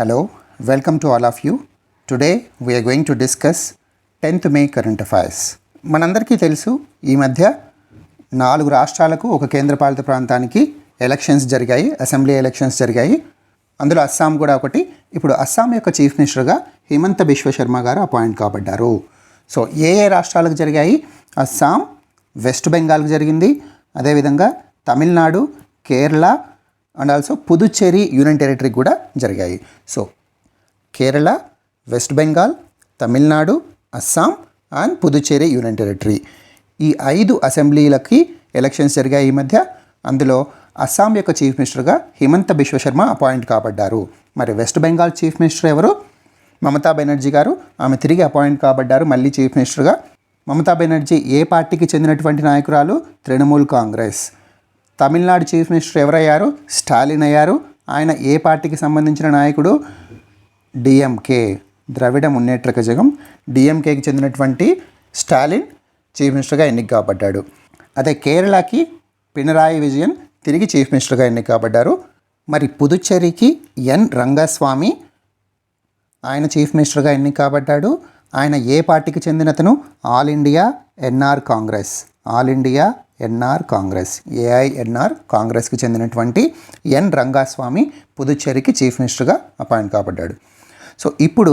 Hello, welcome to all of you. Today we are going to discuss 10th May current affairs. మనందరికీ తెలుసు ఈ మధ్య 4 రాష్ట్రాలకు ఒక కేంద్రపాలిత ప్రాంతానికి ఎలక్షన్స్ జరిగాయి, అసెంబ్లీ ఎలక్షన్స్ జరిగాయి. అందులో అస్సాం కూడా ఒకటి. ఇప్పుడు అస్సాం యొక్క చీఫ్ మినిస్టర్గా హిమంత బిశ్వ శర్మ గారు అపాయింట్ కాబడ్డారు. సో ఏ రాష్ట్రాలకు జరిగాయి? అస్సాం, వెస్ట్ బెంగాల్కి జరిగింది, అదేవిధంగా Tamil Nadu, Kerala and also Puducherry union టెరిటరీకి కూడా జరిగాయి. So Kerala, West Bengal, Tamil Nadu, Assam and Puducherry union territory, ఈ 5 అసెంబ్లీలకి ఎలక్షన్స్ జరిగాయి ఈ మధ్య. అందులో అస్సాం యొక్క చీఫ్ మినిస్టర్గా హిమంత బిశ్వ శర్మ అపాయింట్ కాబడ్డారు. మరి వెస్ట్ బెంగాల్ చీఫ్ మినిస్టర్ ఎవరు? మమతా బెనర్జీ గారు. ఆమె తిరిగి అపాయింట్ కాబడ్డారు మళ్ళీ చీఫ్ మినిస్టర్గా. మమతా బెనర్జీ ఏ పార్టీకి చెందినటువంటి నాయకురాలు? Trinamool Congress. Tamil Nadu chief minister ఎవరయ్యారు? స్టాలిన్ అయ్యారు. ఆయన ఏ పార్టీకి సంబంధించిన నాయకుడు? డిఎంకే, ద్రవిడ మున్నేట్ర కజగం, డిఎంకేకి చెందినటువంటి స్టాలిన్ చీఫ్ మినిస్టర్గా ఎన్నిక కాబడ్డాడు. అదే కేరళకి పినరాయి విజయన్ తిరిగి చీఫ్ మినిస్టర్గా ఎన్నిక కాబడ్డారు. మరి పుదుచ్చేరికి ఎన్ రంగస్వామి ఆయన చీఫ్ మినిస్టర్గా ఎన్నిక కాబడ్డాడు. ఆయన ఏ పార్టీకి చెందినతను? All India NR Congress, all India NR Congress, AINR కాంగ్రెస్కి చెందినటువంటి ఎన్ రంగస్వామి పుదుచ్చేరికి చీఫ్ మినిస్టర్గా అపాయింట్ కాబడ్డాడు. సో ఇప్పుడు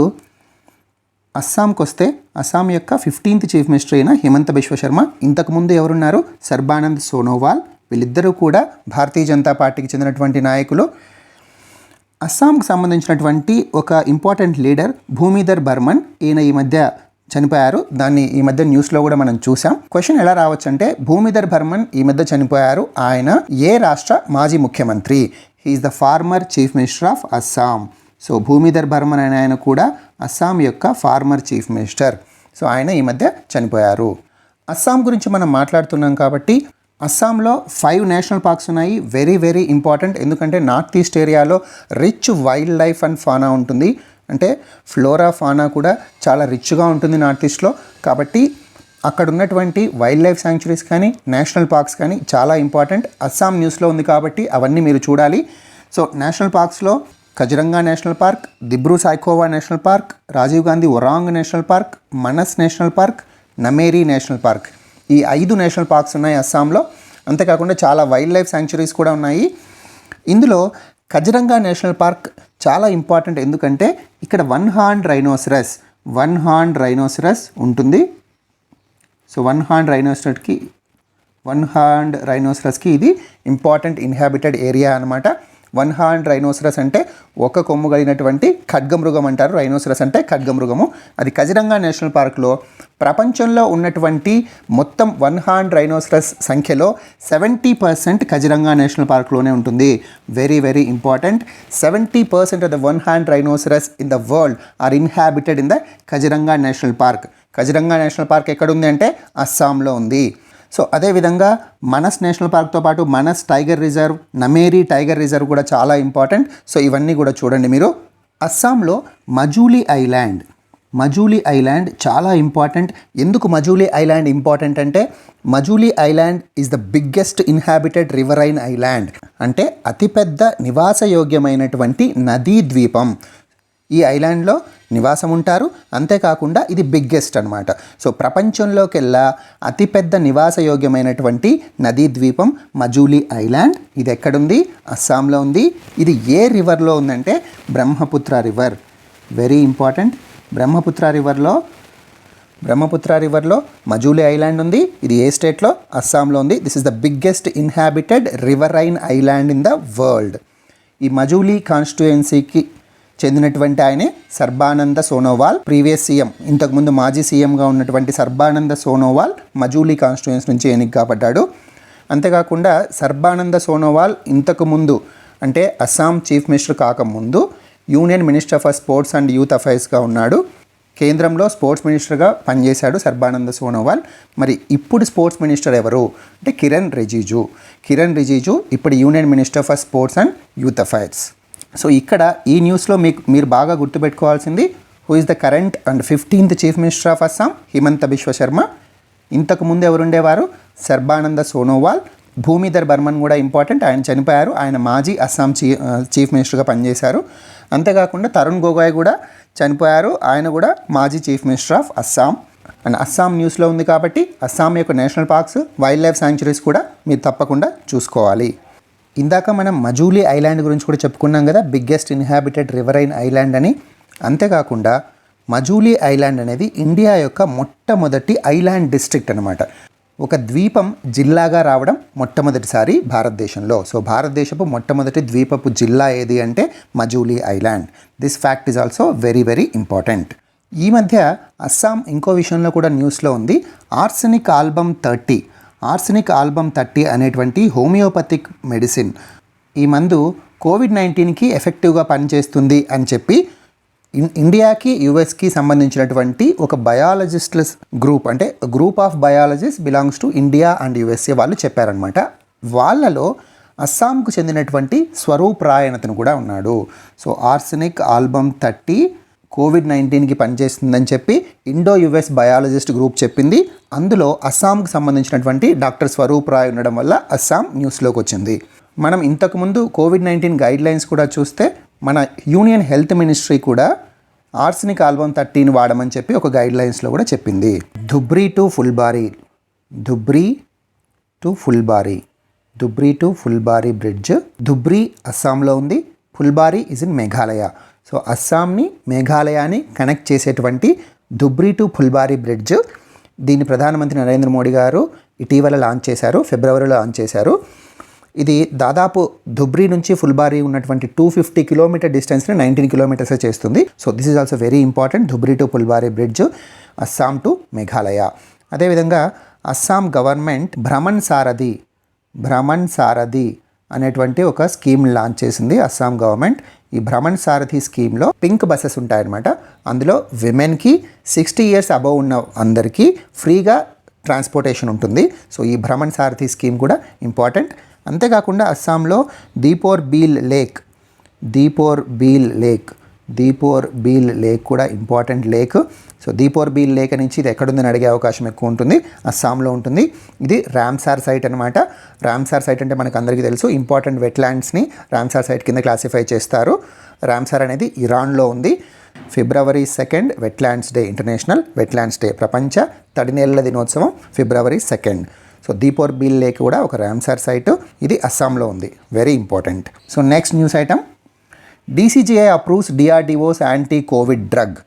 అస్సాంకి వస్తే అస్సాం యొక్క 15th చీఫ్ మినిస్టర్ అయిన హిమంత బిశ్వ శర్మ, ఇంతకుముందు ఎవరున్నారు? సర్బానంద్ సోనోవాల్. వీళ్ళిద్దరూ కూడా భారతీయ జనతా పార్టీకి చెందినటువంటి నాయకులు. అస్సాంకి సంబంధించినటువంటి ఒక ఇంపార్టెంట్ లీడర్ భూమిధర్ బర్మన్, ఈయన ఈ మధ్య చనిపోయారు. దాన్ని ఈ మధ్య న్యూస్లో కూడా మనం చూసాం. క్వశ్చన్ ఎలా రావచ్చు అంటే, భూమిధర్ బర్మన్ ఈ మధ్య చనిపోయారు, ఆయన ఏ రాష్ట్ర మాజీ ముఖ్యమంత్రి? He is the former chief minister of Assam. So Bhumidhar Barman అనే ఆయన కూడా అస్సాం యొక్క ఫార్మర్ చీఫ్ మినిస్టర్. సో ఆయన ఈ మధ్య చనిపోయారు. అస్సాం గురించి మనం మాట్లాడుతున్నాం కాబట్టి అస్సాంలో 5 నేషనల్ పార్క్స్ ఉన్నాయి. వెరీ వెరీ ఇంపార్టెంట్, ఎందుకంటే నార్త్ ఈస్ట్ ఏరియాలో rich wildlife and fauna ఉంటుంది. అంటే ఫ్లోరా ఫానా కూడా చాలా రిచ్గా ఉంటుంది నార్త్ ఈస్ట్లో. కాబట్టి అక్కడ ఉన్నటువంటి వైల్డ్ లైఫ్ శాంక్చురీస్ కానీ నేషనల్ పార్క్స్ కానీ చాలా ఇంపార్టెంట్. అస్సాం న్యూస్లో ఉంది కాబట్టి అవన్నీ మీరు చూడాలి. సో నేషనల్ పార్క్స్లో Kaziranga national park, Dibru Saikhowa national park, Rajiv Gandhi Orang national park, Manas national park, Nameri national park, ఈ 5 నేషనల్ పార్క్స్ ఉన్నాయి అస్సాంలో. అంతేకాకుండా చాలా వైల్డ్ లైఫ్ శాంక్చురీస్ కూడా ఉన్నాయి. ఇందులో కజిరంగా నేషనల్ పార్క్ చాలా ఇంపార్టెంట్, ఎందుకంటే ఇక్కడ వన్ హార్న్ రైనోసరస్ ఉంటుంది. సో వన్ హార్న్ రైనోసరస్కి ఇది ఇంపార్టెంట్ ఇన్హాబిటెడ్ ఏరియా అనమాట. వన్ హార్న్ రైనోసరస్ అంటే ఒక కొమ్ము కలిగినటువంటి ఖడ్గమృగం అంటారు. రైనోసరస్ అంటే ఖడ్గమృగము. అది కజిరంగా నేషనల్ పార్క్లో ప్రపంచంలో ఉన్నటువంటి మొత్తం వన్ హార్న్ రైనోసరస్ సంఖ్యలో 70% కజిరంగా నేషనల్ పార్క్లోనే ఉంటుంది. Very very important. 70% of the one horn rhinoceros in the world are inhabited in the Kaziranga national park. Kaziranga national park ఎక్కడుంది అంటే అస్సాంలో ఉంది. సో అదేవిధంగా మనస్ నేషనల్ పార్క్తో పాటు మనస్ టైగర్ రిజర్వ్, నమేరీ టైగర్ రిజర్వ్ కూడా చాలా ఇంపార్టెంట్. సో ఇవన్నీ కూడా చూడండి మీరు. అస్సాంలో మజూలీ ఐలాండ్ చాలా ఇంపార్టెంట్. ఎందుకు మజూలీ ఐలాండ్ ఇంపార్టెంట్ అంటే, Majuli island is the biggest inhabited riverine island. అంటే అతిపెద్ద నివాసయోగ్యమైనటువంటి నదీ ద్వీపం. ఈ ఐలాండ్లో నివాసం ఉంటారు. అంతేకాకుండా ఇది బిగ్గెస్ట్ అనమాట. సో ప్రపంచంలోకెల్లా అతిపెద్ద నివాసయోగ్యమైనటువంటి నదీ ద్వీపం మజూలీ ఐలాండ్. ఇది ఎక్కడుంది? అస్సాంలో ఉంది. ఇది ఏ రివర్లో ఉందంటే Brahmaputra river. Very important. Brahmaputra రివర్లో మజూలీ ఐలాండ్ ఉంది. ఇది ఏ స్టేట్లో? అస్సాంలో ఉంది. This is the biggest inhabited riverine island in the world. ఈ మజూలీ కాన్స్టిట్యుయెన్సీకి చెందినటువంటి ఆయనే సర్బానంద సోనోవాల్. ప్రీవియస్ సీఎం, ఇంతకుముందు మాజీ సీఎంగా ఉన్నటువంటి సర్బానంద సోనోవాల్ మజూలీ కాన్స్టిట్యుయెన్సీ నుంచి ఎన్నిక కాబడ్డాడు. అంతేకాకుండా సర్బానంద సోనోవాల్ ఇంతకుముందు అంటే అస్సాం చీఫ్ మినిస్టర్ కాకముందు union minister for sports and youth అఫైర్స్గా ఉన్నాడు. కేంద్రంలో స్పోర్ట్స్ మినిస్టర్గా పనిచేశాడు సర్బానంద సోనోవాల్. మరి ఇప్పుడు స్పోర్ట్స్ మినిస్టర్ ఎవరు అంటే కిరణ్ రిజిజు ఇప్పుడు union minister for sports and youth affairs. So ఇక్కడ ఈ న్యూస్లో మీరు బాగా గుర్తుపెట్టుకోవాల్సింది, who is the current and 15th chief minister of Assam? Himanta Biswa Sharma. ఇంతకుముందు ఎవరుండేవారు? సర్బానంద సోనోవాల్. భూమిధర్ బర్మన్ కూడా ఇంపార్టెంట్, ఆయన చనిపోయారు. ఆయన మాజీ అస్సాం చీఫ్ మినిస్టర్గా పనిచేశారు. అంతేకాకుండా తరుణ్ గొగోయ్ కూడా చనిపోయారు, ఆయన కూడా మాజీ chief minister of Assam. And Assam న్యూస్లో ఉంది కాబట్టి అస్సాం యొక్క national parks, wild life sanctuaries కూడా మీరు తప్పకుండా చూసుకోవాలి. ఇందాక మనం మజూలీ ఐలాండ్ గురించి కూడా చెప్పుకున్నాం కదా, బిగ్గెస్ట్ ఇన్హాబిటెడ్ రివరైన్ ఐలాండ్ అని. అంతేకాకుండా మజూలీ ఐలాండ్ అనేది ఇండియా యొక్క మొట్టమొదటి ఐలాండ్ డిస్ట్రిక్ట్ అనమాట. ఒక ద్వీపం జిల్లాగా రావడం మొట్టమొదటిసారి భారతదేశంలో. సో భారతదేశపు మొట్టమొదటి ద్వీపపు జిల్లా ఏది అంటే Majuli island. This fact is also very very important. ఈ మధ్య అస్సాం ఇంకో విషయంలో కూడా న్యూస్లో ఉంది. ఆర్సెనిక్ ఆల్బమ్ 30 అనేటువంటి హోమియోపతిక్ మెడిసిన్, ఈ మందు కోవిడ్-19కి ఎఫెక్టివ్గా పనిచేస్తుంది అని చెప్పి ఇండియాకి యుఎస్కి సంబంధించినటువంటి ఒక బయాలజిస్టుల గ్రూప్, అంటే group of biologist belongs to India and USA వాళ్ళు చెప్పారనమాట. వాళ్ళలో అస్సాంకు చెందినటువంటి స్వరూప్ రాయ్ అతను కూడా ఉన్నాడు. సో ఆర్సెనిక్ ఆల్బమ్ 30 కోవిడ్-19కి పనిచేస్తుందని చెప్పి ఇండో యుఎస్ బయాలజిస్ట్ గ్రూప్ చెప్పింది. అందులో అస్సాంకు సంబంధించినటువంటి డాక్టర్ స్వరూప్ రాయ్ ఉండడం వల్ల అస్సాం న్యూస్లోకి వచ్చింది. మనం ఇంతకుముందు కోవిడ్-19 గైడ్లైన్స్ కూడా చూస్తే మన యూనియన్ హెల్త్ మినిస్ట్రీ కూడా ఆర్సెనిక్ ఆల్బమ్ 30 వాడమని చెప్పి ఒక గైడ్లైన్స్లో కూడా చెప్పింది. ధుబ్రీ టు ఫుల్బారీ బ్రిడ్జ్, ధుబ్రీ అస్సాంలో ఉంది, Phulbari is in Meghalaya. So అస్సాంని మేఘాలయాని కనెక్ట్ చేసేటువంటి ధుబ్రీ టు ఫుల్బారీ బ్రిడ్జ్, దీన్ని ప్రధానమంత్రి నరేంద్ర మోడీ గారు ఇటీవల లాంచ్ చేశారు, ఫిబ్రవరిలో లాంచ్ చేశారు. ఇది దాదాపు ధుబ్రీ నుంచి ఫుల్బారీ ఉన్నటువంటి 250 కిలోమీటర్ డిస్టెన్స్ని 19 కిలోమీటర్స్ చేస్తుంది. So this is also very important, Dhubri to Phulbari bridge, Assam to Meghalaya. అదేవిధంగా అస్సాం గవర్నమెంట్ భ్రమణ్ సారథి అనేటువంటి ఒక స్కీమ్ లాంచ్ చేసింది అస్సాం గవర్నమెంట్. ఈ భ్రమణ్ సారథి స్కీమ్లో పింక్ బస్సెస్ ఉంటాయన్నమాట. అందులో విమెన్కి 60 ఇయర్స్ అబవ్ ఉన్న అందరికీ ఫ్రీగా ట్రాన్స్పోర్టేషన్ ఉంటుంది. సో ఈ భ్రమణ్ సారథి స్కీమ్ కూడా ఇంపార్టెంట్. అంతేకాకుండా అస్సాంలో దీపోర్ బీల్ లేక్ కూడా important lake. So Deepor Beel lake నుంచి ఇది ఎక్కడుందని అడిగే అవకాశం ఎక్కువ ఉంటుంది, అస్సాంలో ఉంటుంది. ఇది రామ్సార్ సైట్ అనమాట. రామ్సార్ సైట్ అంటే మనకు అందరికీ తెలుసు, ఇంపార్టెంట్ వెట్లాండ్స్ని రామ్సార్ సైట్ కింద క్లాసిఫై చేస్తారు. రామ్సార్ అనేది ఇరాన్లో ఉంది. February 2 wetlands day, international wetlands day, ప్రపంచ తడినేళ్ల దినోత్సవం February 2. So Deepor Beel lake కూడా ఒక రామ్సార్ సైట్, ఇది అస్సాంలో ఉంది, very important. So next news item, DCGI approves DRDO's anti Covid drug.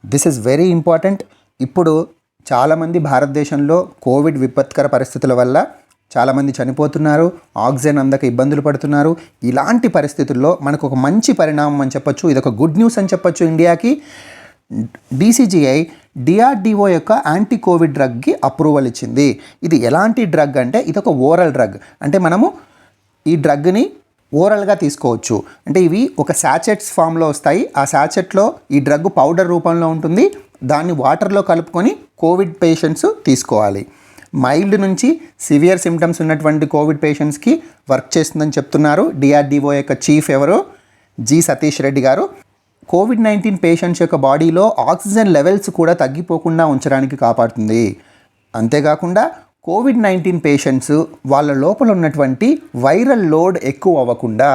This is very important. ఇప్పుడు చాలామంది భారతదేశంలో కోవిడ్ విపత్కర పరిస్థితుల వల్ల చాలామంది చనిపోతున్నారు, ఆక్సిజన్ అందక ఇబ్బందులు పడుతున్నారు. ఇలాంటి పరిస్థితుల్లో మనకు ఒక మంచి పరిణామం అని చెప్పొచ్చు, ఇది ఒక గుడ్ న్యూస్ అని చెప్పొచ్చు ఇండియాకి. DCGI DRDO యొక్క యాంటీ కోవిడ్ డ్రగ్కి అప్రూవల్ ఇచ్చింది. ఇది ఎలాంటి డ్రగ్ అంటే ఇది ఒక ఓరల్ డ్రగ్, అంటే మనము ఈ డ్రగ్ని ఓరల్గా తీసుకోవచ్చు. అంటే ఇవి ఒక శాచెట్స్ ఫామ్లో వస్తాయి. ఆ శాచెట్లో ఈ డ్రగ్ పౌడర్ రూపంలో ఉంటుంది. దాన్ని వాటర్లో కలుపుకొని కోవిడ్ పేషెంట్స్ తీసుకోవాలి. మైల్డ్ నుంచి సివియర్ సిమ్టమ్స్ ఉన్నటువంటి కోవిడ్ పేషెంట్స్కి వర్క్ చేస్తుందని చెప్తున్నారు DRDO యొక్క చీఫ్ ఎవరు, జి సతీష్ రెడ్డి గారు. కోవిడ్-19 పేషెంట్స్ యొక్క బాడీలో ఆక్సిజన్ లెవెల్స్ కూడా తగ్గిపోకుండా ఉంచడానికి కాపాడుతుంది. అంతేకాకుండా కోవిడ్-19 పేషెంట్స్ వాళ్ళ లోపల ఉన్నటువంటి వైరల్ లోడ్ ఎక్కువ అవ్వకుండా,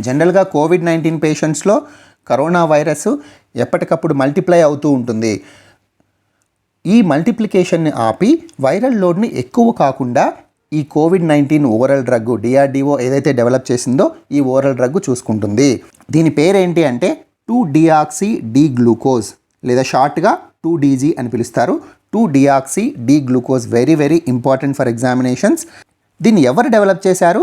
జనరల్గా కోవిడ్-19 పేషెంట్స్లో కరోనా వైరస్ ఎప్పటికప్పుడు మల్టిప్లై అవుతూ ఉంటుంది. ఈ మల్టిప్లికేషన్ని ఆపి వైరల్ లోడ్ని ఎక్కువ కాకుండా ఈ కోవిడ్-19 ఓరల్ డ్రగ్ DRDO ఏదైతే డెవలప్ చేసిందో ఈ ఓరల్ డ్రగ్ చూసుకుంటుంది. దీని పేరేంటి అంటే 2-deoxy-D-గ్లూకోజ్, లేదా షార్ట్గా 2DG అని పిలుస్తారు. Two deoxy D glucose, very very important for examinations. దీన్ని ఎవరు డెవలప్ చేశారు?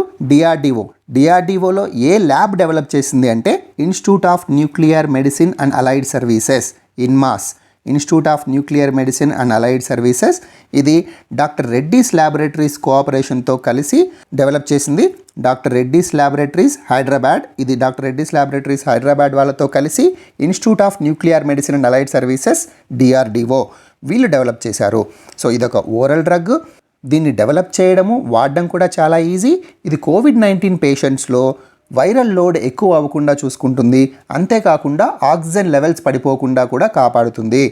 DRDOలో ఏ ల్యాబ్ డెవలప్ చేసింది అంటే institute of nuclear medicine and allied services, INMAS, institute of nuclear medicine and allied services. ఇది డాక్టర్ రెడ్డీస్ ల్యాబొరేటరీస్ కోఆపరేషన్తో కలిసి డెవలప్ చేసింది. డాక్టర్ రెడ్డీస్ ల్యాబొరేటరీస్ హైదరాబాద్, ఇది డాక్టర్ రెడ్డీస్ ల్యాబొరేటరీస్ హైదరాబాద్ వాళ్ళతో కలిసి institute of nuclear medicine and allied services DRDO వీళ్ళు డెవలప్ చేశారు. So ఇదొక ఓరల్ డ్రగ్. దీన్ని డెవలప్ చేయడము వాడడం కూడా చాలా ఈజీ. ఇది కోవిడ్-19 పేషెంట్స్లో వైరల్ లోడ్ ఎక్కువ అవ్వకుండా చూసుకుంటుంది. అంతేకాకుండా ఆక్సిజన్ లెవెల్స్ పడిపోకుండా కూడా కాపాడుతుంది.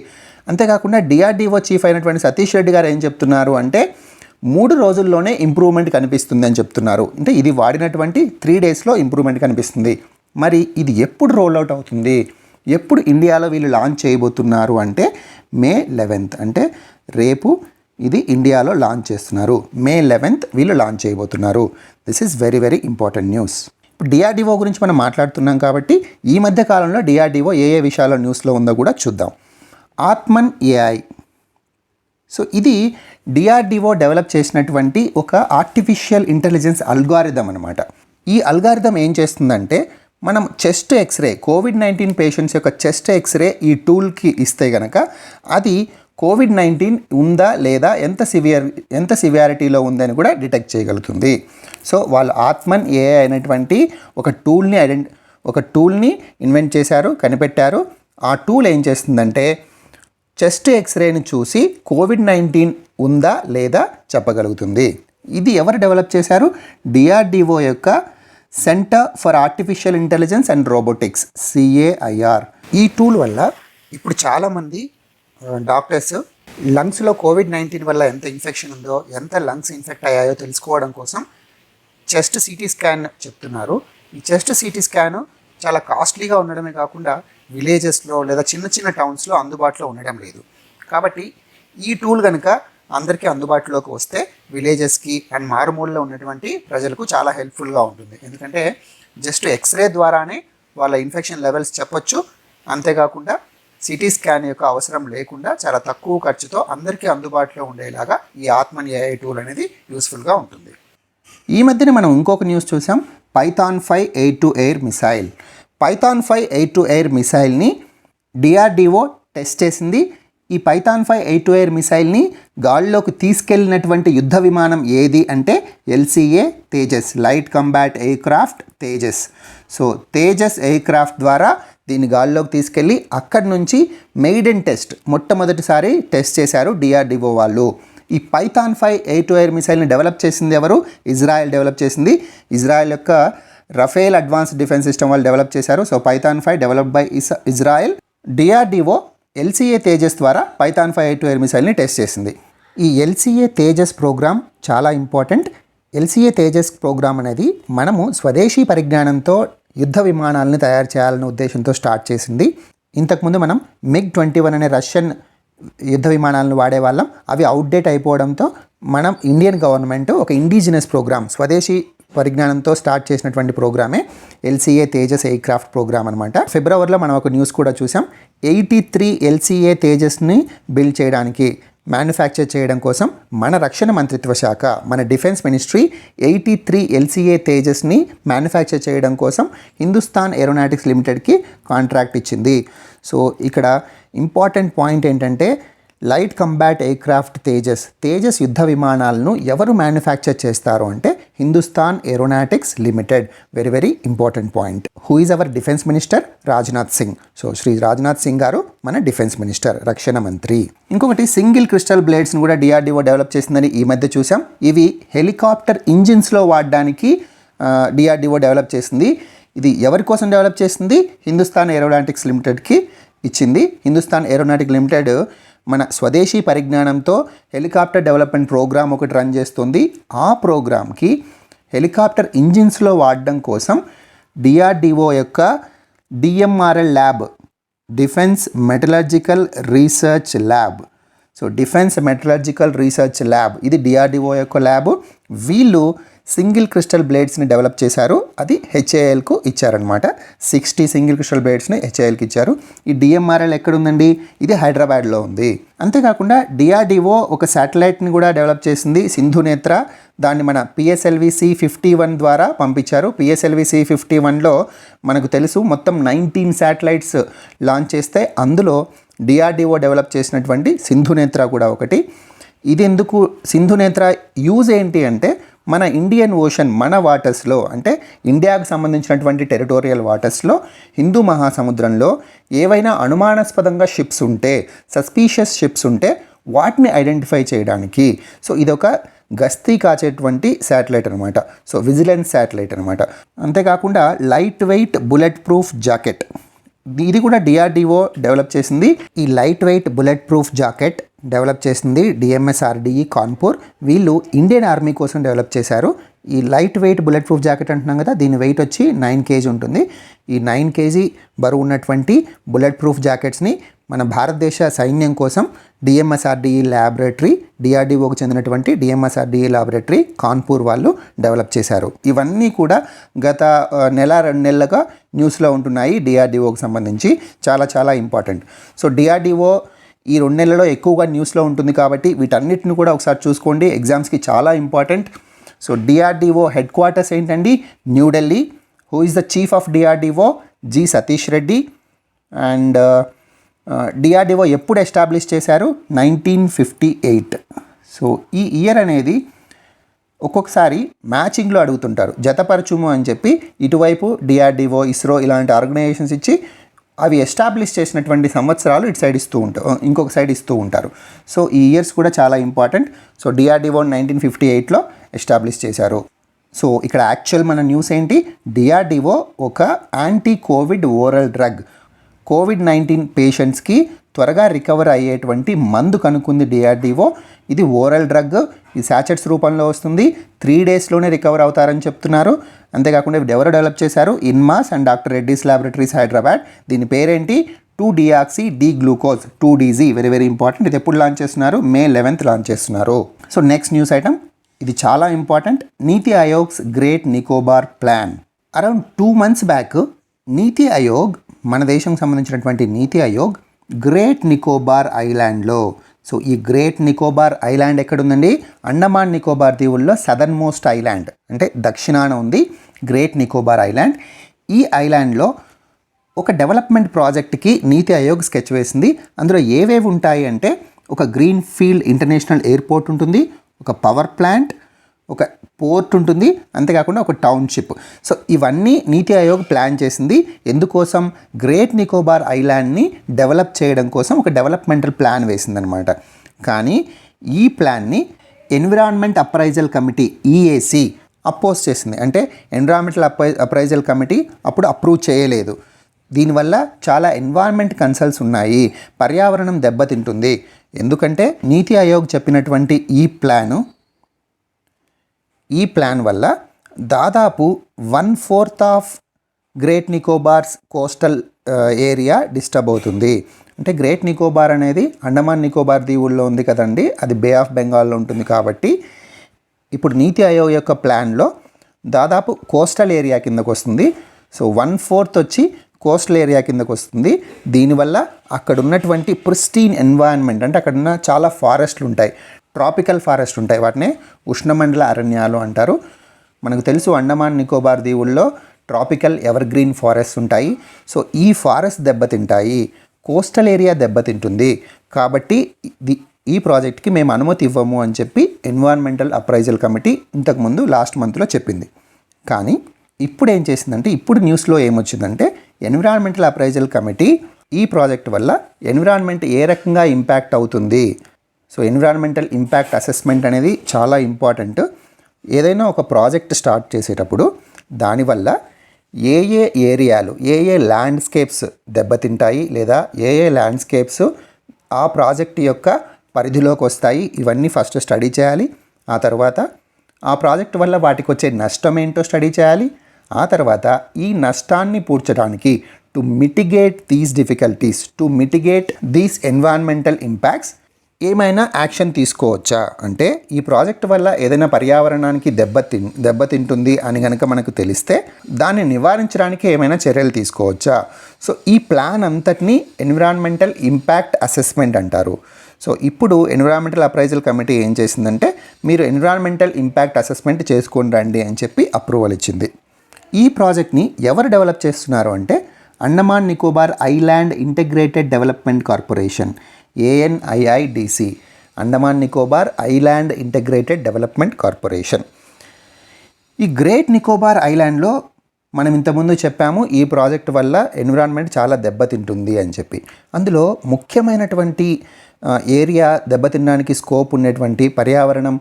అంతేకాకుండా DRDO చీఫ్ అయినటువంటి సతీష్ రెడ్డి గారు ఏం చెప్తున్నారు అంటే 3 రోజుల్లోనే ఇంప్రూవ్మెంట్ కనిపిస్తుంది అని చెప్తున్నారు. అంటే ఇది వాడినటువంటి 3 డేస్లో ఇంప్రూవ్మెంట్ కనిపిస్తుంది. మరి ఇది ఎప్పుడు రోల్ అవుట్ అవుతుంది, ఎప్పుడు ఇండియాలో వీళ్ళు లాంచ్ చేయబోతున్నారు అంటే May 11th, అంటే రేపు ఇది ఇండియాలో లాంచ్ చేస్తున్నారు. May 11th వీళ్ళు లాంచ్ చేయబోతున్నారు. This is very very important news. ఇప్పుడు డిఆర్డిఓ గురించి మనం మాట్లాడుతున్నాం కాబట్టి ఈ మధ్య కాలంలో డిఆర్డిఓ ఏ విషయాల్లో న్యూస్లో ఉందో కూడా చూద్దాం. ఆత్మన్ ఏఐ. సో ఇది డిఆర్డిఓ డెవలప్ చేసినటువంటి ఒక ఆర్టిఫిషియల్ ఇంటెలిజెన్స్ అల్గారిథం అనమాట. ఈ అల్గారిథం ఏం చేస్తుందంటే మనం చెస్ట్ ఎక్స్రే, COVID-19 పేషెంట్స్ యొక్క చెస్ట్ ఎక్స్రే ఈ టూల్కి ఇస్తే కనుక అది COVID-19 ఉందా లేదా, ఎంత సివియారిటీలో ఉందని కూడా డిటెక్ట్ చేయగలుగుతుంది. సో వాళ్ళు ఆత్మన్ ఏఐ అనేటువంటి ఒక టూల్ని ఇన్వెంట్ చేశారు, కనిపెట్టారు. ఆ టూల్ ఏం చేస్తుందంటే చెస్ట్ ఎక్స్రేని చూసి COVID-19 ఉందా లేదా చెప్పగలుగుతుంది. ఇది ఎవరు డెవలప్ చేశారు? డిఆర్డిఓ యొక్క centre for artificial intelligence and robotics, CAIR. ఈ టూల్ వల్ల ఇప్పుడు చాలామంది డాక్టర్స్ లంగ్స్లో COVID-19 వల్ల ఎంత ఇన్ఫెక్షన్ ఉందో, ఎంత లంగ్స్ ఇన్ఫెక్ట్ అయ్యాయో తెలుసుకోవడం కోసం చెస్ట్ సిటీ స్కాన్ చెప్తున్నారు. ఈ చెస్ట్ సిటీ స్కాన్ చాలా కాస్ట్లీగా ఉండడమే కాకుండా విలేజెస్లో లేదా చిన్న చిన్న టౌన్స్లో అందుబాటులో ఉండడం లేదు. కాబట్టి ఈ టూల్ కనుక అందరికీ అందుబాటులోకి వస్తే విలేజెస్కి అండ్ మారుమూలలో ఉన్నటువంటి ప్రజలకు చాలా హెల్ప్ఫుల్గా ఉంటుంది. ఎందుకంటే జస్ట్ ఎక్స్రే ద్వారానే వాళ్ళ ఇన్ఫెక్షన్ లెవెల్స్ చెప్పొచ్చు. అంతేకాకుండా సిటీ స్కాన్ యొక్క అవసరం లేకుండా చాలా తక్కువ ఖర్చుతో అందరికీ అందుబాటులో ఉండేలాగా ఈ ఆత్మన్ ఏఐ టూల్ అనేది యూస్ఫుల్గా ఉంటుంది. ఈ మధ్యన మనం ఇంకొక న్యూస్ చూసాం, Python 5 air to air missile. Python 5 air to air మిసైల్ని డిఆర్డిఓ టెస్ట్ చేసింది. ఈ పైథాన్ 5 ఎయిర్ టు ఎయిర్ మిసైల్ని గాల్లోకి తీసుకెళ్ళినటువంటి యుద్ధ విమానం ఏది అంటే LCA Tejas, light combat aircraft Tejas. So Tejas aircraft ద్వారా దీన్ని గాల్లోకి తీసుకెళ్ళి అక్కడి నుంచి మెయిడెన్ టెస్ట్, మొట్టమొదటిసారి టెస్ట్ చేశారు డిఆర్డిఓ వాళ్ళు. ఈ పైథాన్ 5 ఎయిర్ టు ఎయిర్ మిసైల్ని డెవలప్ చేసింది ఎవరు? ఇజ్రాయెల్ డెవలప్ చేసింది. ఇజ్రాయెల్ యొక్క రఫేల్ అడ్వాన్స్డ్ డిఫెన్స్ సిస్టమ్ వాళ్ళు డెవలప్ చేశారు. So Python 5 developed by Israel. DRDO LCA Tejas ద్వారా పైథాన్ 5 ఎయిర్ టు ఎయిర్ మిసైల్ని టెస్ట్ చేసింది. ఈ LCA తేజస్ ప్రోగ్రామ్ చాలా ఇంపార్టెంట్. LCA తేజస్ ప్రోగ్రామ్ అనేది మనము స్వదేశీ పరిజ్ఞానంతో యుద్ధ విమానాలను తయారు చేయాలనే ఉద్దేశంతో స్టార్ట్ చేసింది. ఇంతకుముందు మనం MiG-21 అనే రష్యన్ యుద్ధ విమానాలను వాడేవాళ్ళం. అవి అవుట్డేట్ అయిపోవడంతో మనం ఇండియన్ గవర్నమెంట్ ఒక ఇండిజినస్ ప్రోగ్రామ్, స్వదేశీ పరిజ్ఞానంతో స్టార్ట్ చేసినటువంటి ప్రోగ్రామే LCA తేజస్ ఎయిర్క్రాఫ్ట్ ప్రోగ్రామ్ అనమాట. ఫిబ్రవరిలో మనం ఒక న్యూస్ కూడా చూసాం. 83 LCA తేజస్ని బిల్డ్ చేయడానికి, మ్యానుఫ్యాక్చర్ చేయడం కోసం మన రక్షణ మంత్రిత్వ శాఖ, మన డిఫెన్స్ మినిస్ట్రీ 83 LCA తేజస్ని మ్యానుఫ్యాక్చర్ చేయడం కోసం హిందుస్థాన్ ఏరోనాటిక్స్ లిమిటెడ్కి కాంట్రాక్ట్ ఇచ్చింది. సో ఇక్కడ ఇంపార్టెంట్ పాయింట్ ఏంటంటే లైట్ కంబాట్ ఎయిర్క్రాఫ్ట్ తేజస్ యుద్ధ విమానాలను ఎవరు మ్యానుఫ్యాక్చర్ చేస్తారు అంటే Hindustan aeronautics limited. Very very important point. Who is our defence minister? Rajnath Singh. So Shri Rajnath Singh garu మన డిఫెన్స్ మినిస్టర్, రక్షణ మంత్రి. ఇంకొకటి సింగిల్ క్రిస్టల్ బ్లేడ్స్ని కూడా డిఆర్డిఓ డెవలప్ చేసిందని ఈ మధ్య చూసాం. ఇవి హెలికాప్టర్ ఇంజిన్స్లో వాడడానికి డిఆర్డిఓ డెవలప్ చేసింది. ఇది ఎవరి కోసం డెవలప్ చేసింది? హిందుస్థాన్ ఏరోనాటిక్స్ లిమిటెడ్కి ఇచ్చింది. హిందుస్థాన్ ఏరోనాటిక్ లిమిటెడ్ మన స్వదేశీ పరిజ్ఞానంతో హెలికాప్టర్ డెవలప్మెంట్ ప్రోగ్రామ్ ఒకటి రన్ చేస్తుంది. ఆ ప్రోగ్రామ్కి హెలికాప్టర్ ఇంజిన్స్లో వాడడం కోసం డిఆర్డిఓ యొక్క DMRL lab, defence metallurgical research lab. So defence metallurgical research lab, ఇది డిఆర్డిఓ యొక్క ల్యాబ్. వీళ్ళు సింగిల్ క్రిస్టల్ బ్లేడ్స్ని డెవలప్ చేశారు. అది HALకు ఇచ్చారనమాట. 60 సింగిల్ క్రిస్టల్ బ్లేడ్స్ని HALకి ఇచ్చారు. ఈ DMRL ఎక్కడుందండి? ఇది హైదరాబాద్లో ఉంది. అంతేకాకుండా డిఆర్డిఓ ఒక శాటిలైట్ని కూడా డెవలప్ చేసింది, సింధునేత్ర. దాన్ని మన PSLV C-51 ద్వారా పంపించారు. PSLV C-51లో మనకు తెలుసు మొత్తం 19 శాటిలైట్స్ లాంచ్ చేస్తే అందులో డిఆర్డిఓ డెవలప్ చేసినటువంటి సింధునేత్ర కూడా ఒకటి. ఇది ఎందుకు సింధునేత్ర యూజ్ ఏంటి అంటే మన ఇండియన్ ఓషన్, మన వాటర్స్లో అంటే ఇండియాకు సంబంధించినటువంటి టెరిటోరియల్ వాటర్స్లో, హిందూ మహాసముద్రంలో ఏవైనా అనుమానాస్పదంగా షిప్స్ ఉంటే, సస్పీషియస్ షిప్స్ ఉంటే వాటిని ఐడెంటిఫై చేయడానికి. సో ఇదొక గస్తీ కాచేటువంటి శాటిలైట్ అనమాట. సో విజిలెన్స్ శాటిలైట్ అనమాట. అంతేకాకుండా light weight bullet proof jacket, ఇది కూడా డిఆర్డిఓ డెవలప్ చేసింది. ఈ light weight bullet proof jacket develop చేసింది DMSRDE కాన్పూర్. వీళ్ళు ఇండియన్ ఆర్మీ కోసం డెవలప్ చేశారు. ఈ light weight bullet proof jacket అంటున్నాం కదా, దీని వెయిట్ వచ్చి 9 kg ఉంటుంది. ఈ 9 kg బరువు ఉన్నటువంటి బుల్లెట్ ప్రూఫ్ జాకెట్స్ని మన భారతదేశ సైన్యం కోసం DMSRDE ల్యాబొరేటరీ, DRDOకు చెందినటువంటి DMSRDE ల్యాబొరేటరీ కాన్పూర్ వాళ్ళు డెవలప్ చేశారు. ఇవన్నీ కూడా గత నెల 2 నెలలుగా న్యూస్లో ఉంటున్నాయి. DRDOకు సంబంధించి చాలా చాలా ఇంపార్టెంట్. సో DRDO ఈ 2 నెలల్లో ఎక్కువగా న్యూస్లో ఉంటుంది కాబట్టి వీటన్నిటిని కూడా ఒకసారి చూసుకోండి, ఎగ్జామ్స్కి చాలా important. So DRDO headquarters ఏంటండి? New Delhi. Who is the chief of DRDO? G. Satish Reddy. And DRDO ఎప్పుడు ఎస్టాబ్లిష్ చేశారు? 1958. సో ఈ ఇయర్ అనేది ఒక్కొక్కసారి మ్యాచింగ్లో అడుగుతుంటారు, జతపరచుము అని చెప్పి ఇటువైపు DRDO, ISRO ఇలాంటి ఆర్గనైజేషన్స్ ఇచ్చి అవి ఎస్టాబ్లిష్ చేసినటువంటి సంవత్సరాలు ఇటు సైడ్ ఇస్తూ ఉంటారు, ఇంకొక సైడ్ ఇస్తూ ఉంటారు. సో ఈ ఇయర్స్ కూడా చాలా ఇంపార్టెంట్. సో DRDO 1958లో ఎస్టాబ్లిష్ చేశారు. సో ఇక్కడ యాక్చువల్ మన న్యూస్ ఏంటి? DRDO ఒక anti Covid oral drug, COVID-19 పేషెంట్స్కి త్వరగా రికవర్ అయ్యేటువంటి మందు కనుక్కుంది DRDO. ఇది ఓరల్ డ్రగ్, ఇది శాచెట్స్ రూపంలో వస్తుంది. 3 daysలోనే రికవర్ అవుతారని చెప్తున్నారు. అంతేకాకుండా ఎవరు డెవలప్ చేశారు? INMAS and doctor Reddy's laboratories Hyderabad. దీని పేరేంటి? 2-deoxy-D-glucose, 2DG. Very very important. ఇది ఎప్పుడు లాంచ్ చేస్తున్నారు? May 11th లాంచ్ చేస్తున్నారు. సో నెక్స్ట్ న్యూస్ ఐటమ్, ఇది చాలా important. NITI Aayog's great Nicobar plan. Around 2 months back NITI Aayog, మన దేశంకి సంబంధించినటువంటి నీతి ఆయోగ్ గ్రేట్ నికోబార్ ఐలాండ్లో, సో ఈ గ్రేట్ నికోబార్ ఐలాండ్ ఎక్కడుందండి? అండమాన్ నికోబార్ దీవుల్లో సదర్న్ మోస్ట్ ఐలాండ్, అంటే దక్షిణాన ఉంది గ్రేట్ నికోబార్ ఐలాండ్. ఈ ఐలాండ్లో ఒక డెవలప్మెంట్ ప్రాజెక్ట్కి నీతి ఆయోగ్ స్కెచ్ వేసింది. అందులో ఏవేవి ఉంటాయి అంటే, ఒక గ్రీన్ ఫీల్డ్ ఇంటర్నేషనల్ ఎయిర్పోర్ట్ ఉంటుంది, ఒక పవర్ ప్లాంట్, ఒక పోర్ట్ ఉంటుంది, అంతేకాకుండా ఒక టౌన్షిప్. సో ఇవన్నీ నీతి ఆయోగ్ ప్లాన్ చేసింది. ఎందుకోసం? గ్రేట్ నికోబార్ ఐలాండ్ని డెవలప్ చేయడం కోసం ఒక డెవలప్మెంటల్ ప్లాన్ వేసిందనమాట. కానీ ఈ ప్లాన్ని environment appraisal committee EAC oppose చేసింది. అంటే ఎన్విరాన్మెంటల్ అప్రైజల్ కమిటీ అప్పుడు అప్రూవ్ చేయలేదు. దీనివల్ల చాలా ఎన్వైర్న్మెంట్ కన్సర్న్స్ ఉన్నాయి, పర్యావరణం దెబ్బతింటుంది. ఎందుకంటే నీతి ఆయోగ్ చెప్పినటువంటి ఈ ప్లాన్ వల్ల దాదాపు 1/4 of great Nicobar's coastal area disturb అవుతుంది. అంటే గ్రేట్ నికోబార్ అనేది అండమాన్ నికోబార్ దీవుల్లో ఉంది కదండి, అది బే ఆఫ్ బెంగాల్లో ఉంటుంది. కాబట్టి ఇప్పుడు నీతి ఆయోగ్ యొక్క ప్లాన్లో దాదాపు కోస్టల్ ఏరియా కిందకు వస్తుంది. సో 1/4 వచ్చి కోస్టల్ ఏరియా కిందకు వస్తుంది. దీనివల్ల అక్కడ ఉన్నటువంటి ప్రిస్టీన్ ఎన్వైరన్మెంట్, అంటే అక్కడ ఉన్న చాలా ఫారెస్ట్లు ఉంటాయి, ట్రాపికల్ ఫారెస్ట్ ఉంటాయి, వాటిని ఉష్ణమండల అరణ్యాలు అంటారు. మనకు తెలుసు అండమాన్ నికోబార్ దీవుల్లో ట్రాపికల్ ఎవర్ గ్రీన్ ఫారెస్ట్ ఉంటాయి. సో ఈ ఫారెస్ట్ దెబ్బతింటాయి, కోస్టల్ ఏరియా దెబ్బతింటుంది. కాబట్టి ఈ ప్రాజెక్ట్కి మేము అనుమతి ఇవ్వము అని చెప్పి ఎన్విరాన్మెంటల్ అప్రైజల్ కమిటీ ఇంతకుముందు లాస్ట్ మంత్లో చెప్పింది. కానీ ఇప్పుడు ఏం చేసిందంటే, ఇప్పుడు న్యూస్లో ఏమొచ్చిందంటే, ఎన్విరాన్మెంటల్ అప్రైజల్ కమిటీ ఈ ప్రాజెక్ట్ వల్ల ఎన్విరాన్మెంట్ ఏ రకంగా ఇంపాక్ట్ అవుతుంది. సో ఎన్విరాన్మెంటల్ ఇంపాక్ట్ అసెస్మెంట్ అనేది చాలా ఇంపార్టెంట్. ఏదైనా ఒక ప్రాజెక్ట్ స్టార్ట్ చేసేటప్పుడు దానివల్ల ఏ ఏరియాలు, ఏ ల్యాండ్స్కేప్స్ దెబ్బతింటాయి, లేదా ఏ ల్యాండ్స్కేప్స్ ఆ ప్రాజెక్ట్ యొక్క పరిధిలోకి వస్తాయి, ఇవన్నీ ఫస్ట్ స్టడీ చేయాలి. ఆ తర్వాత ఆ ప్రాజెక్ట్ వల్ల వాటికి వచ్చే నష్టం ఏంటో స్టడీ చేయాలి. ఆ తర్వాత ఈ నష్టాన్ని పూడ్చడానికి, to mitigate these difficulties, to mitigate these environmental impacts, ఏమైనా యాక్షన్ తీసుకోవచ్చా. అంటే ఈ ప్రాజెక్ట్ వల్ల ఏదైనా పర్యావరణానికి దెబ్బతింటుంది అని కనుక మనకు తెలిస్తే దాన్ని నివారించడానికి ఏమైనా చర్యలు తీసుకోవచ్చా. సో ఈ ప్లాన్ అంతటినీ ఎన్విరాన్మెంటల్ ఇంపాక్ట్ అసెస్మెంట్ అంటారు. సో ఇప్పుడు ఎన్విరాన్మెంటల్ అప్రైజల్ కమిటీ ఏం చేసిందంటే, మీరు ఎన్విరాన్మెంటల్ ఇంపాక్ట్ అసెస్మెంట్ చేసుకొని రండి అని చెప్పి అప్రూవల్ ఇచ్చింది. ఈ ప్రాజెక్ట్ని ఎవరు డెవలప్ చేస్తున్నారు అంటే, Andaman Nicobar island integrated development corporation, ANIIDC, Andaman Nicobar island integrated development corporation. ఈ గ్రేట్ నికోబార్ ఐలాండ్లో మనం ఇంతకుముందు చెప్పాము, ఈ ప్రాజెక్ట్ వల్ల ఎన్విరాన్మెంట్ చాలా దెబ్బతింటుంది అని చెప్పి. అందులో ముఖ్యమైనటువంటి ఏరియా దెబ్బతినడానికి స్కోప్ ఉన్నటువంటి, పర్యావరణం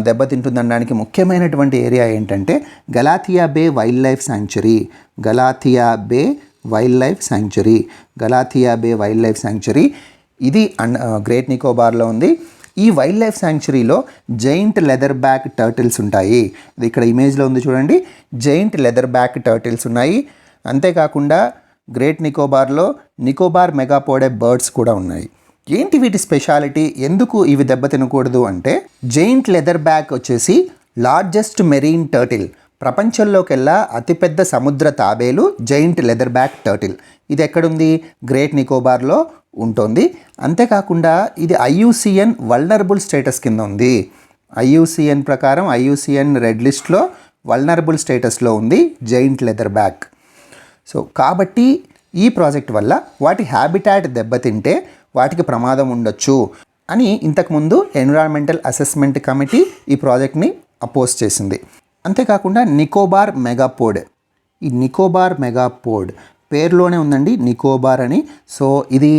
దెబ్బతింటుందనడానికి ముఖ్యమైనటువంటి ఏరియా ఏంటంటే Galathea bay wildlife sanctuary. Galathea bay wildlife sanctuary ఇది గ్రేట్ నికోబార్లో ఉంది. ఈ వైల్డ్ లైఫ్ శాంక్చురీలో జైంట్ లెదర్ బ్యాక్ టర్టిల్స్ ఉంటాయి. ఇది ఇక్కడ ఇమేజ్లో ఉంది చూడండి, జైంట్ లెదర్ బ్యాక్ టర్టిల్స్ ఉన్నాయి. అంతేకాకుండా గ్రేట్ నికోబార్లో నికోబార్ మెగాపోడే బర్డ్స్ కూడా ఉన్నాయి. ఏంటి వీటి స్పెషాలిటీ, ఎందుకు ఇవి దెబ్బతినకూడదు అంటే, జైంట్ లెదర్ బ్యాక్ వచ్చేసి లార్జెస్ట్ మెరీన్ టర్టిల్, ప్రపంచంలోకెల్లా అతిపెద్ద సముద్ర తాబేలు జైంట్ లెదర్ బ్యాక్ టర్టిల్. ఇది ఎక్కడుంది, గ్రేట్ నికోబార్లో ఉంటుంది. అంతేకాకుండా ఇది IUCN వల్నరబుల్ స్టేటస్ కింద ఉంది. IUCN ప్రకారం IUCN రెడ్ లిస్ట్లో వల్నరబుల్ స్టేటస్లో ఉంది జైంట్ లెదర్ బ్యాక్. సో కాబట్టి ఈ ప్రాజెక్ట్ వల్ల వాటి హ్యాబిటాట్ దెబ్బతింటే వాటికి ప్రమాదం ఉండొచ్చు అని ఇంతకుముందు ఎన్విరాన్మెంటల్ అసెస్మెంట్ కమిటీ ఈ ప్రాజెక్ట్ని అపోజ్ చేసింది. అంతేకాకుండా నికోబార్ మెగాపోడ్, ఈ నికోబార్ మెగాపోడ్ పేరులోనే ఉందండి నికోబార్ అని. సో ఇది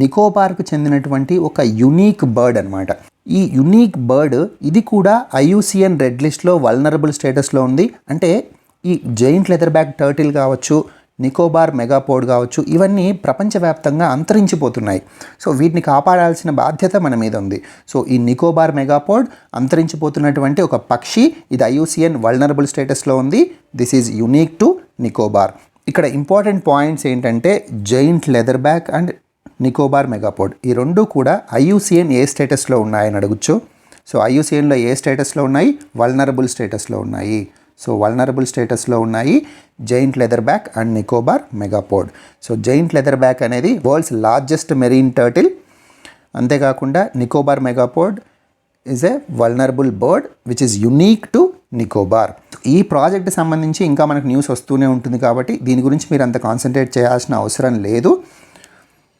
నికోబార్కు చెందినటువంటి ఒక యునీక్ బర్డ్ అనమాట. ఈ యునీక్ బర్డ్ ఇది కూడా IUCN రెడ్ లిస్ట్లో వల్నరబుల్ స్టేటస్లో ఉంది. అంటే ఈ జైంట్ లెదర్ బ్యాక్ టర్టిల్ కావచ్చు, నికోబార్ మెగాపోడ్ కావచ్చు, ఇవన్నీ ప్రపంచవ్యాప్తంగా అంతరించిపోతున్నాయి. సో వీటిని కాపాడాల్సిన బాధ్యత మన మీద ఉంది. సో ఈ నికోబార్ మెగాపోడ్ అంతరించిపోతున్నటువంటి ఒక పక్షి, ఇది IUCN వల్నరబుల్ స్టేటస్లో ఉంది. This is unique to Nicobar. ఇక్కడ ఇంపార్టెంట్ పాయింట్స్ ఏంటంటే giant leatherback and Nicobar megapode ఈ రెండు కూడా IUCN ఏ స్టేటస్లో ఉన్నాయని అడగచ్చు. సో IUCNలో ఏ స్టేటస్లో ఉన్నాయి, వల్నరబుల్ స్టేటస్లో ఉన్నాయి. సో వల్నరబుల్ స్టేటస్లో ఉన్నాయి giant leatherback and Nicobar megapode. So giant leatherback అనేది వరల్డ్స్ లార్జెస్ట్ మెరీన్ టర్టిల్. అంతేకాకుండా Nicobar megapode is a vulnerable bird which is unique to Nicobar. ఈ ప్రాజెక్ట్ సంబంధించి ఇంకా మనకు న్యూస్ వస్తూనే ఉంటుంది కాబట్టి దీని గురించి మీరు అంత కాన్సన్ట్రేట్ చేయాల్సిన అవసరం లేదు.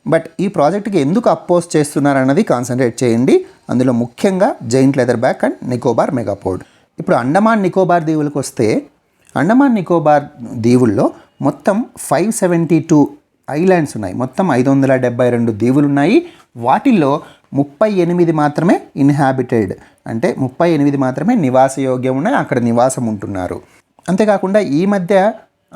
బట్ ఈ ప్రాజెక్ట్కి ఎందుకు అపోజ్ చేస్తున్నారన్నది కాన్సన్ట్రేట్ చేయండి. అందులో ముఖ్యంగా giant leatherback and Nicobar megapode. ఇప్పుడు అండమాన్ నికోబార్ దీవులకు వస్తే, అండమాన్ నికోబార్ దీవుల్లో మొత్తం 572 ఐలాండ్స్ ఉన్నాయి. మొత్తం 572 దీవులు ఉన్నాయి. వాటిల్లో 38 మాత్రమే ఇన్హాబిటెడ్, అంటే 38 మాత్రమే నివాసయోగ్యం ఉన్నాయి, అక్కడ నివాసం ఉంటున్నారు. అంతేకాకుండా ఈ మధ్య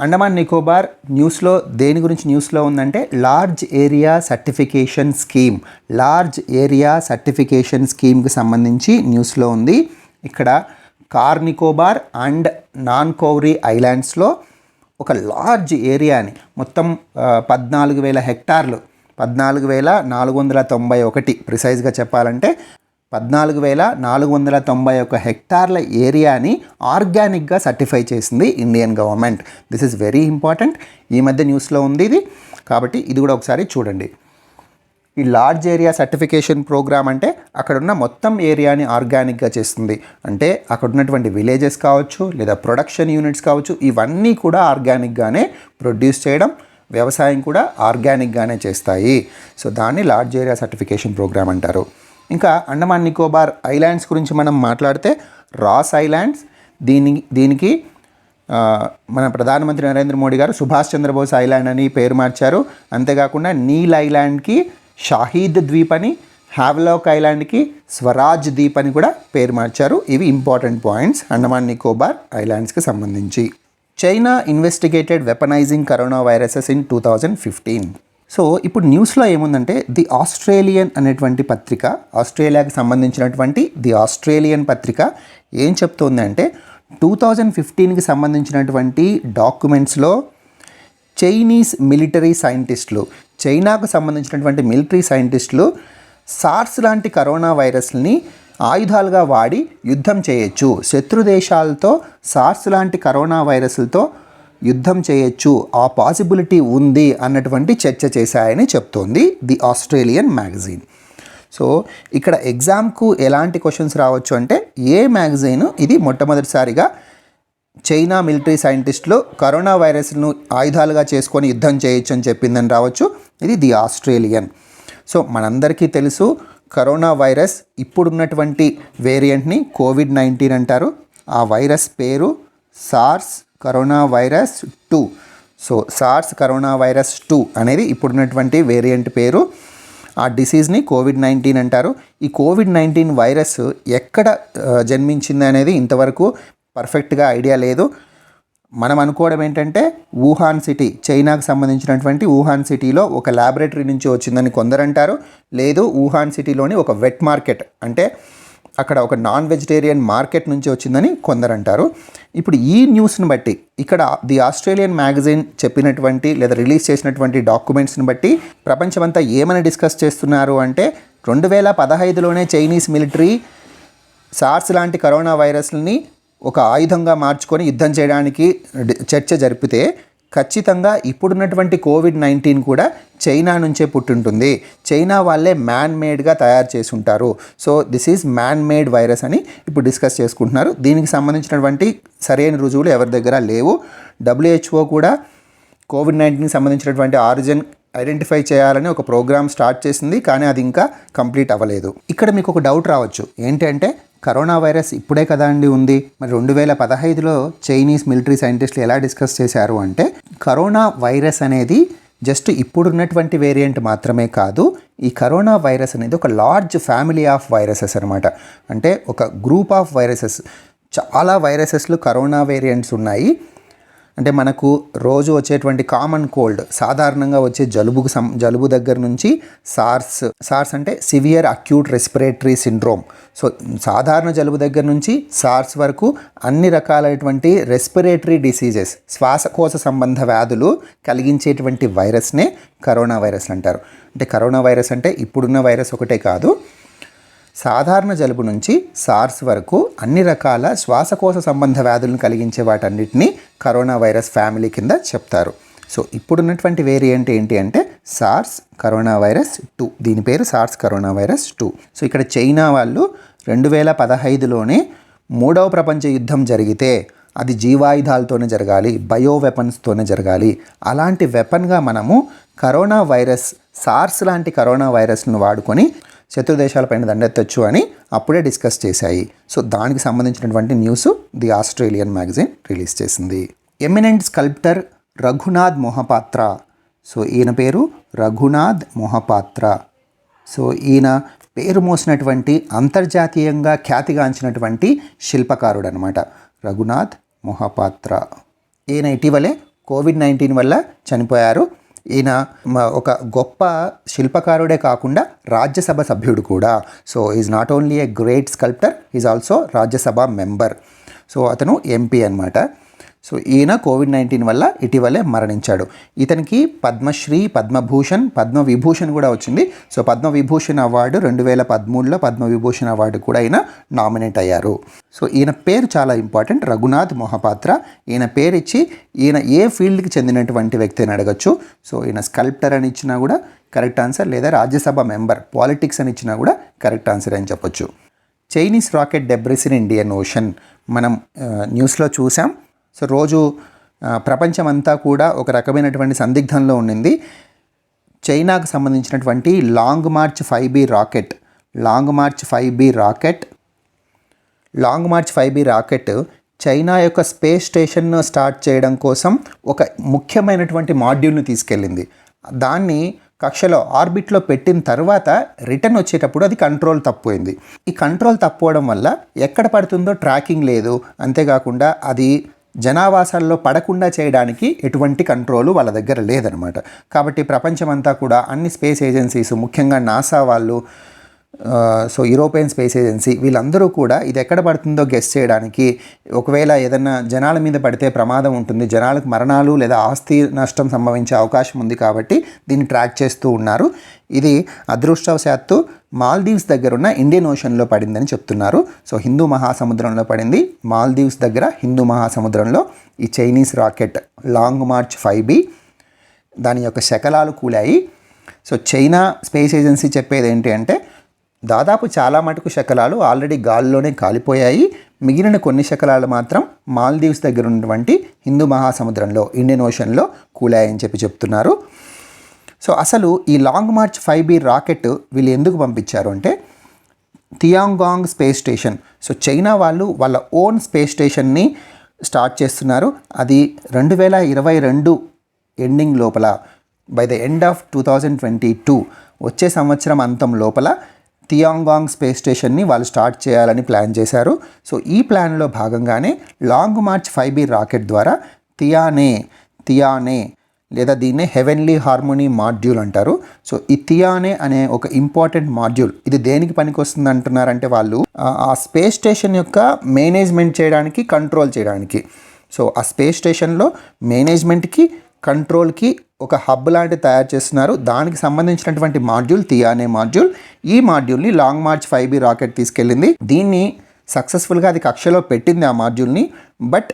అండమాన్ నికోబార్ న్యూస్లో దేని గురించి న్యూస్లో ఉందంటే large area certification scheme. Large area certification స్కీమ్కి సంబంధించి న్యూస్లో ఉంది. ఇక్కడ కార్ నికోబార్ అండ్ నాన్ కౌరీ ఐలాండ్స్లో ఒక లార్జ్ ఏరియాని మొత్తం 14,000 హెక్టార్లు, 14,491 ప్రిసైజ్గా చెప్పాలంటే 14,491 హెక్టార్ల ఏరియాని ఆర్గానిక్గా సర్టిఫై చేసింది Indian government. This is very important. ఈ మధ్య న్యూస్లో ఉంది ఇది, కాబట్టి ఇది కూడా ఒకసారి చూడండి. ఈ లార్జ్ ఏరియా సర్టిఫికేషన్ ప్రోగ్రామ్ అంటే అక్కడున్న మొత్తం ఏరియాని ఆర్గానిక్గా చేస్తుంది. అంటే అక్కడ ఉన్నటువంటి విలేజెస్ కావచ్చు లేదా ప్రొడక్షన్ యూనిట్స్ కావచ్చు, ఇవన్నీ కూడా ఆర్గానిక్గానే ప్రొడ్యూస్ చేయడం, వ్యవసాయం కూడా ఆర్గానిక్గానే చేస్తాయి. సో దాన్ని లార్జ్ ఏరియా సర్టిఫికేషన్ ప్రోగ్రామ్ అంటారు. ఇంకా అండమాన్ నికోబార్ ఐలాండ్స్ గురించి మనం మాట్లాడితే రాస్ ఐలాండ్స్, దీనికి మన ప్రధానమంత్రి నరేంద్ర మోడీ గారు సుభాష్ చంద్రబోస్ ఐలాండ్ అని పేరు మార్చారు. అంతేకాకుండా నీల్ ఐలాండ్కి షాహీద్ ద్వీప్ అని, హ్యావ్లాక్ ఐలాండ్కి స్వరాజ్ ద్వీప్ అని కూడా పేరు మార్చారు. ఇవి ఇంపార్టెంట్ పాయింట్స్ అండమాన్ నికోబార్ ఐలాండ్స్కి సంబంధించి. China investigated weaponising corona viruses in 2015. So ఇప్పుడు న్యూస్లో ఏముందంటే ది ఆస్ట్రేలియన్ అనేటువంటి పత్రిక, ఆస్ట్రేలియాకి సంబంధించినటువంటి ది ఆస్ట్రేలియన్ పత్రిక ఏం చెప్తోందంటే 2015కి సంబంధించినటువంటి డాక్యుమెంట్స్లో చైనీస్ మిలిటరీ సైంటిస్టులు, చైనాకు సంబంధించినటువంటి మిలిటరీ సైంటిస్టులు సార్స్ లాంటి కరోనా వైరస్ని ఆయుధాలుగా వాడి యుద్ధం చేయొచ్చు, శత్రు దేశాలతో సార్స్ లాంటి కరోనా వైరస్లతో యుద్ధం చేయొచ్చు, ఆ పాసిబిలిటీ ఉంది అన్నటువంటి చర్చ చేశాయని చెప్తోంది ది ఆస్ట్రేలియన్ మ్యాగజైన్. సో ఇక్కడ ఎగ్జామ్కు ఎలాంటి క్వశ్చన్స్ రావచ్చు అంటే, ఏ మ్యాగజైన్ ఇది మొట్టమొదటిసారిగా చైనా మిలిటరీ సైంటిస్టులు కరోనా వైరస్ను ఆయుధాలుగా చేసుకొని యుద్ధం చేయొచ్చు అని చెప్పిందని రావచ్చు. ఇది ది ఆస్ట్రేలియన్. సో మనందరికీ తెలుసు కరోనా వైరస్ ఇప్పుడున్నటువంటి వేరియంట్ని COVID-19 అంటారు. ఆ వైరస్ పేరు SARS corona virus 2. So SARS corona virus 2 అనేది ఇప్పుడున్నటువంటి వేరియంట్ పేరు. ఆ డిసీజ్ని COVID-19 అంటారు. ఈ COVID-19 వైరస్ ఎక్కడ జన్మించింది అనేది ఇంతవరకు పర్ఫెక్ట్గా ఐడియా లేదు. మనం అనుకోవడం ఏంటంటే వుహాన్ సిటీ, చైనాకు సంబంధించినటువంటి వుహాన్ సిటీలో ఒక ల్యాబొరేటరీ నుంచి వచ్చిందని కొందరు అంటారు. లేదు, వుహాన్ సిటీలోని ఒక వెట్ మార్కెట్, అంటే అక్కడ ఒక నాన్ వెజిటేరియన్ మార్కెట్ నుంచి వచ్చిందని కొందరు అంటారు. ఇప్పుడు ఈ న్యూస్ని బట్టి, ఇక్కడ ది ఆస్ట్రేలియన్ మ్యాగజైన్ చెప్పినటువంటి లేదా రిలీజ్ చేసినటువంటి డాక్యుమెంట్స్ని బట్టి ప్రపంచమంతా ఏమని డిస్కస్ చేస్తున్నారు అంటే 2015లోనే చైనీస్ మిలిటరీ సార్స్ లాంటి కరోనా వైరస్ని ఒక ఆయుధంగా మార్చుకొని యుద్ధం చేయడానికి చర్చ జరిపితే ఖచ్చితంగా ఇప్పుడున్నటువంటి కోవిడ్-19 కూడా చైనా నుంచే పుట్టింటుంది. చైనా వాళ్ళే మ్యాన్ మేడ్గా తయారు చేసి ఉంటారు. So this is man made virus అని ఇప్పుడు డిస్కస్ చేసుకుంటున్నారు. దీనికి సంబంధించినటువంటి సరైన రుజువులు ఎవరి దగ్గర లేవు. WHO కూడా కోవిడ్-19కి సంబంధించినటువంటి ఆరిజిన్ ఐడెంటిఫై చేయాలని ఒక ప్రోగ్రామ్ స్టార్ట్ చేసింది, కానీ అది ఇంకా కంప్లీట్ అవ్వలేదు. ఇక్కడ మీకు ఒక డౌట్ రావచ్చు, ఏంటంటే కరోనా వైరస్ ఇప్పుడే కదా అండి ఉంది, మరి 2015లో చైనీస్ మిలిటరీ సైంటిస్టులు ఎలా డిస్కస్ చేశారు అంటే, కరోనా వైరస్ అనేది జస్ట్ ఇప్పుడున్నటువంటి వేరియంట్ మాత్రమే కాదు, ఈ కరోనా వైరస్ అనేది ఒక లార్జ్ ఫ్యామిలీ ఆఫ్ వైరసెస్ అనమాట. అంటే ఒక గ్రూప్ ఆఫ్ వైరసెస్, చాలా వైరసెస్లు కరోనా వేరియంట్స్ ఉన్నాయి. అంటే మనకు రోజు వచ్చేటువంటి కామన్ కోల్డ్, సాధారణంగా వచ్చే జలుబు దగ్గర నుంచి సార్స్ అంటే severe acute respiratory syndrome. So సాధారణ జలుబు దగ్గర నుంచి సార్స్ వరకు అన్ని రకాలైనటువంటి రెస్పిరేటరీ డిసీజెస్, శ్వాసకోశ సంబంధ వ్యాధులు కలిగించేటువంటి వైరస్నే కరోనా వైరస్ అంటారు. అంటే కరోనా వైరస్ అంటే ఇప్పుడున్న వైరస్ ఒకటే కాదు, సాధారణ జలుబు నుంచి సార్స్ వరకు అన్ని రకాల శ్వాసకోశ సంబంధ వ్యాధులను కలిగించే వాటన్నిటిని కరోనా వైరస్ ఫ్యామిలీ కింద చెప్తారు. సో ఇప్పుడున్నటువంటి వేరియంట్ ఏంటి అంటే సార్స్ కరోనా వైరస్ 2. దీని పేరు సార్స్ కరోనా వైరస్ 2. సో ఇక్కడ చైనా వాళ్ళు 2015లోనే 3వ ప్రపంచ యుద్ధం జరిగితే అది జీవాయుధాలతోనే జరగాలి, బయో వెపన్స్తోనే జరగాలి. అలాంటి వెపన్గా మనము కరోనా వైరస్, సార్స్ లాంటి కరోనా వైరస్ను వాడుకొని శత్రు దేశాలపైన దండెత్తచ్చు అని అప్పుడే డిస్కస్ చేశాయి. సో దానికి సంబంధించినటువంటి news the Australian magazine release చేసింది. Eminent sculptor Raghunath Mohapatra. So ఈయన పేరు రఘునాథ్ మొహపాత్ర. సో ఈయన పేరు మోసినటువంటి అంతర్జాతీయంగా ఖ్యాతిగాంచినటువంటి శిల్పకారుడు అనమాట రఘునాథ్ మొహపాత్ర. ఈయన ఇటీవలే కోవిడ్-19 వల్ల చనిపోయారు. ఈయన ఒక గొప్ప శిల్పకారుడే కాకుండా రాజ్యసభ సభ్యుడు కూడా. So is not only a great sculptor, is also Rajya Sabha member. So అతను ఎంపీ అనమాట. సో ఈయన కోవిడ్-19 వల్ల ఇటీవలే మరణించాడు. ఇతనికి పద్మశ్రీ, పద్మభూషణ్, పద్మవిభూషణ్ కూడా వచ్చింది. సో పద్మవిభూషణ్ అవార్డు 2013లో పద్మవిభూషణ్ అవార్డు కూడా ఈయన నామినేట్ అయ్యారు. సో ఈయన పేరు చాలా ఇంపార్టెంట్, రఘునాథ్ మొహపాత్ర. ఈయన పేరు ఇచ్చి ఈయన ఏ ఫీల్డ్కి చెందినటువంటి వ్యక్తి అని అడగచ్చు. సో ఈయన స్కల్ప్టర్ అని ఇచ్చినా కూడా కరెక్ట్ ఆన్సర్, లేదా రాజ్యసభ మెంబర్, పాలిటిక్స్ అని ఇచ్చినా కూడా కరెక్ట్ ఆన్సర్ అని చెప్పొచ్చు. Chinese rocket debris in Indian ocean. మనం న్యూస్లో చూసాం. సో రోజు ప్రపంచమంతా కూడా ఒక రకమైనటువంటి సందిగ్ధంలో ఉండింది. చైనాకు సంబంధించినటువంటి long March 5B rocket China యొక్క స్పేస్ స్టేషన్ను స్టార్ట్ చేయడం కోసం ఒక ముఖ్యమైనటువంటి మాడ్యూల్ని తీసుకెళ్ళింది. దాన్ని కక్షలో ఆర్బిట్లో పెట్టిన తర్వాత రిటర్న్ వచ్చేటప్పుడు అది కంట్రోల్ తప్పిపోయింది. ఈ కంట్రోల్ తప్పుకోవడం వల్ల ఎక్కడ పడుతుందో ట్రాకింగ్ లేదు. అంతేకాకుండా అది జనావాసాల్లో పడకుండా చేయడానికి ఎటువంటి కంట్రోలు వాళ్ళ దగ్గర లేదనమాట. కాబట్టి ప్రపంచమంతా కూడా అన్ని స్పేస్ ఏజెన్సీస్, ముఖ్యంగా నాసా వాళ్ళు, సో యూరోపియన్ స్పేస్ ఏజెన్సీ, వీళ్ళందరూ కూడా ఇది ఎక్కడ పడుతుందో గెస్ చేయడానికి, ఒకవేళ ఏదైనా జనాల మీద పడితే ప్రమాదం ఉంటుంది, జనాలకు మరణాలు లేదా ఆస్తి నష్టం సంభవించే అవకాశం ఉంది, కాబట్టి దీన్ని ట్రాక్ చేస్తూ ఉన్నారు. ఇది అదృష్టవశాత్తు మాల్దీవ్స్ దగ్గర ఉన్న ఇండియన్ ఓషన్లో పడిందని చెప్తున్నారు. సో హిందూ మహాసముద్రంలో పడింది. మాల్దీవ్స్ దగ్గర హిందూ మహాసముద్రంలో ఈ Chinese rocket long March 5B దాని యొక్క శకలాలు కూలాయి. సో చైనా స్పేస్ ఏజెన్సీ చెప్పేది ఏంటి అంటే, దాదాపు చాలా మటుకు శకలాలు ఆల్రెడీ గాల్లోనే కాలిపోయాయి, మిగిలిన కొన్ని శకలాలు మాత్రం మాల్దీవ్స్ దగ్గర ఉన్నటువంటి హిందూ మహాసముద్రంలో, ఇండియన్ ఓషన్లో కూలాయని చెప్తున్నారు. సో అసలు ఈ లాంగ్ మార్చ్ 5B రాకెట్ వీళ్ళు ఎందుకు పంపించారు అంటే, Tiangong space station. So China వాళ్ళు వాళ్ళ ఓన్ స్పేస్ స్టేషన్ని స్టార్ట్ చేస్తున్నారు. అది 2022 ఎండింగ్ లోపల, బై ద ఎండ్ ఆఫ్ 2022 వచ్చే సంవత్సరం అంతం లోపల టియాంగాంగ్ స్పేస్ స్టేషన్ని వాళ్ళు స్టార్ట్ చేయాలని ప్లాన్ చేశారు. సో ఈ ప్లాన్లో భాగంగానే లాంగ్ మార్చ్ 5B రాకెట్ ద్వారా థియానే లేదా దీన్నే హెవెన్లీ హార్మోనీ మాడ్యూల్ అంటారు. సో ఈ థియానే అనే ఒక ఇంపార్టెంట్ మాడ్యూల్ ఇది దేనికి పనికి వస్తుంది అంటున్నారంటే వాళ్ళు ఆ స్పేస్ స్టేషన్ యొక్క మేనేజ్మెంట్ చేయడానికి, కంట్రోల్ చేయడానికి. సో ఆ స్పేస్ స్టేషన్లో మేనేజ్మెంట్కి, కంట్రోల్కి ఒక హబ్ లాంటి తయారు చేస్తున్నారు. దానికి సంబంధించినటువంటి మాడ్యూల్ థియానే మాడ్యూల్. ఈ మాడ్యూల్ని లాంగ్ మార్చ్ 5B రాకెట్ తీసుకెళ్ళింది. దీన్ని సక్సెస్ఫుల్గా అది కక్షలో పెట్టింది ఆ మాడ్యూల్ని. బట్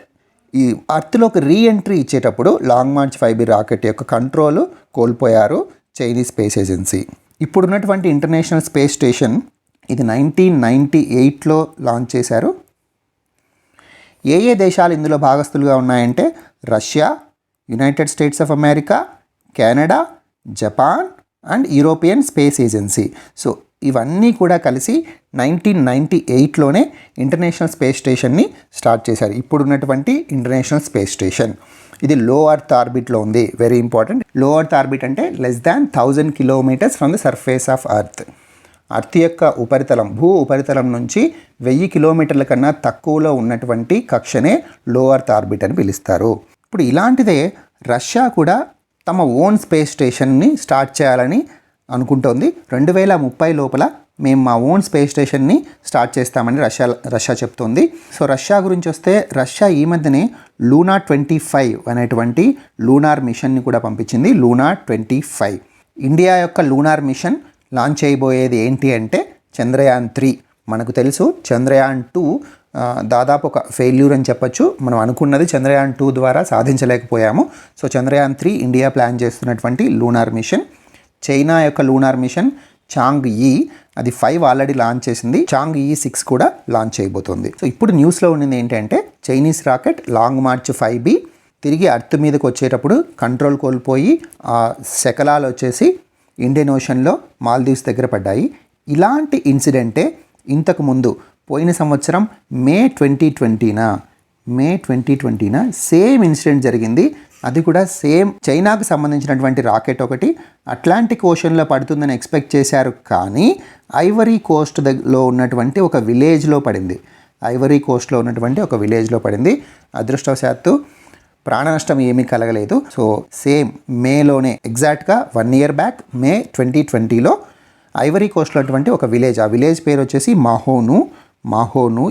ఈ అర్త్లోకి రీఎంట్రీ ఇచ్చేటప్పుడు లాంగ్ మార్చ్ 5B రాకెట్ యొక్క కంట్రోల్ కోల్పోయారు చైనీస్ స్పేస్ ఏజెన్సీ. ఇప్పుడున్నటువంటి ఇంటర్నేషనల్ స్పేస్ స్టేషన్ ఇది 1998లో లాంచ్ చేశారు. ఏ దేశాలు ఇందులో భాగస్తులుగా ఉన్నాయంటే Russia, United States of America, Canada, Japan and European space agency. So ఇవన్నీ కూడా కలిసి 1998లోనే ఇంటర్నేషనల్ స్పేస్ స్టేషన్ని స్టార్ట్ చేశారు. ఇప్పుడున్నటువంటి ఇంటర్నేషనల్ స్పేస్ స్టేషన్ ఇది లో అర్త్ ఆర్బిట్లో ఉంది. Very important. లో అర్త్ ఆర్బిట్ అంటే less than 1000 kilometres from the surface of earth. Earth యొక్క ఉపరితలం, భూ ఉపరితలం నుంచి 1000 కిలోమీటర్ల కన్నా తక్కువలో ఉన్నటువంటి కక్షనే లో అర్త్ ఆర్బిట్ అని పిలుస్తారు. ఇప్పుడు ఇలాంటిదే రష్యా కూడా తమ ఓన్ స్పేస్ స్టేషన్ని స్టార్ట్ చేయాలని అనుకుంటోంది. 2030 లోపల మేము మా ఓన్ స్పేస్ స్టేషన్ని స్టార్ట్ చేస్తామని రష్యా చెప్తోంది. సో రష్యా గురించి వస్తే రష్యా ఈ మధ్యనే లూనా 25 అనేటువంటి లూనార్ మిషన్ని కూడా పంపించింది. లూనా 25. ఇండియా యొక్క లూనార్ మిషన్ లాంచ్ చేయబోయేది ఏంటి అంటే చంద్రయాన్ 3. మనకు తెలుసు చంద్రయాన్ 2 దాదాపు ఒక ఫెయిల్యూర్ అని చెప్పొచ్చు. మనం అనుకున్నది చంద్రయాన్ 2 ద్వారా సాధించలేకపోయాము. సో చంద్రయాన్ 3 ఇండియా ప్లాన్ చేస్తున్నటువంటి లూనార్ మిషన్. చైనా యొక్క లూనార్ మిషన్ చాంగ్-ఈ అది 5 ఆల్రెడీ లాంచ్ చేసింది. చాంగ్-ఈ 6 కూడా లాంచ్ చేయబోతోంది. సో ఇప్పుడు న్యూస్లో ఉన్నది ఏంటంటే Chinese rocket long March 5B తిరిగి అర్త్ మీదకి వచ్చేటప్పుడు కంట్రోల్ కోల్పోయి ఆ శకలాలు వచ్చేసి ఇండియన్ ఓషన్లో మాల్దీవ్స్ దగ్గర పడ్డాయి. ఇలాంటి ఇన్సిడెంటే ఇంతకు ముందు పోయిన సంవత్సరం మే 2020న సేమ్ ఇన్సిడెంట్ జరిగింది. అది కూడా సేమ్ చైనాకు సంబంధించినటువంటి రాకెట్ ఒకటి అట్లాంటిక్ ఓషన్లో పడుతుందని ఎక్స్పెక్ట్ చేశారు. కానీ ఐవరీ కోస్ట్లో ఉన్నటువంటి ఒక విలేజ్లో పడింది. అదృష్టవశాత్తు ప్రాణ నష్టం ఏమీ కలగలేదు. సో సేమ్ మేలోనే ఎగ్జాక్ట్గా 1 year బ్యాక్ మే 2020లో ఐవరీ కోస్ట్లో ఉన్నటువంటి ఒక విలేజ్, ఆ విలేజ్ పేరు వచ్చేసి మాహోను. MAHOUNOU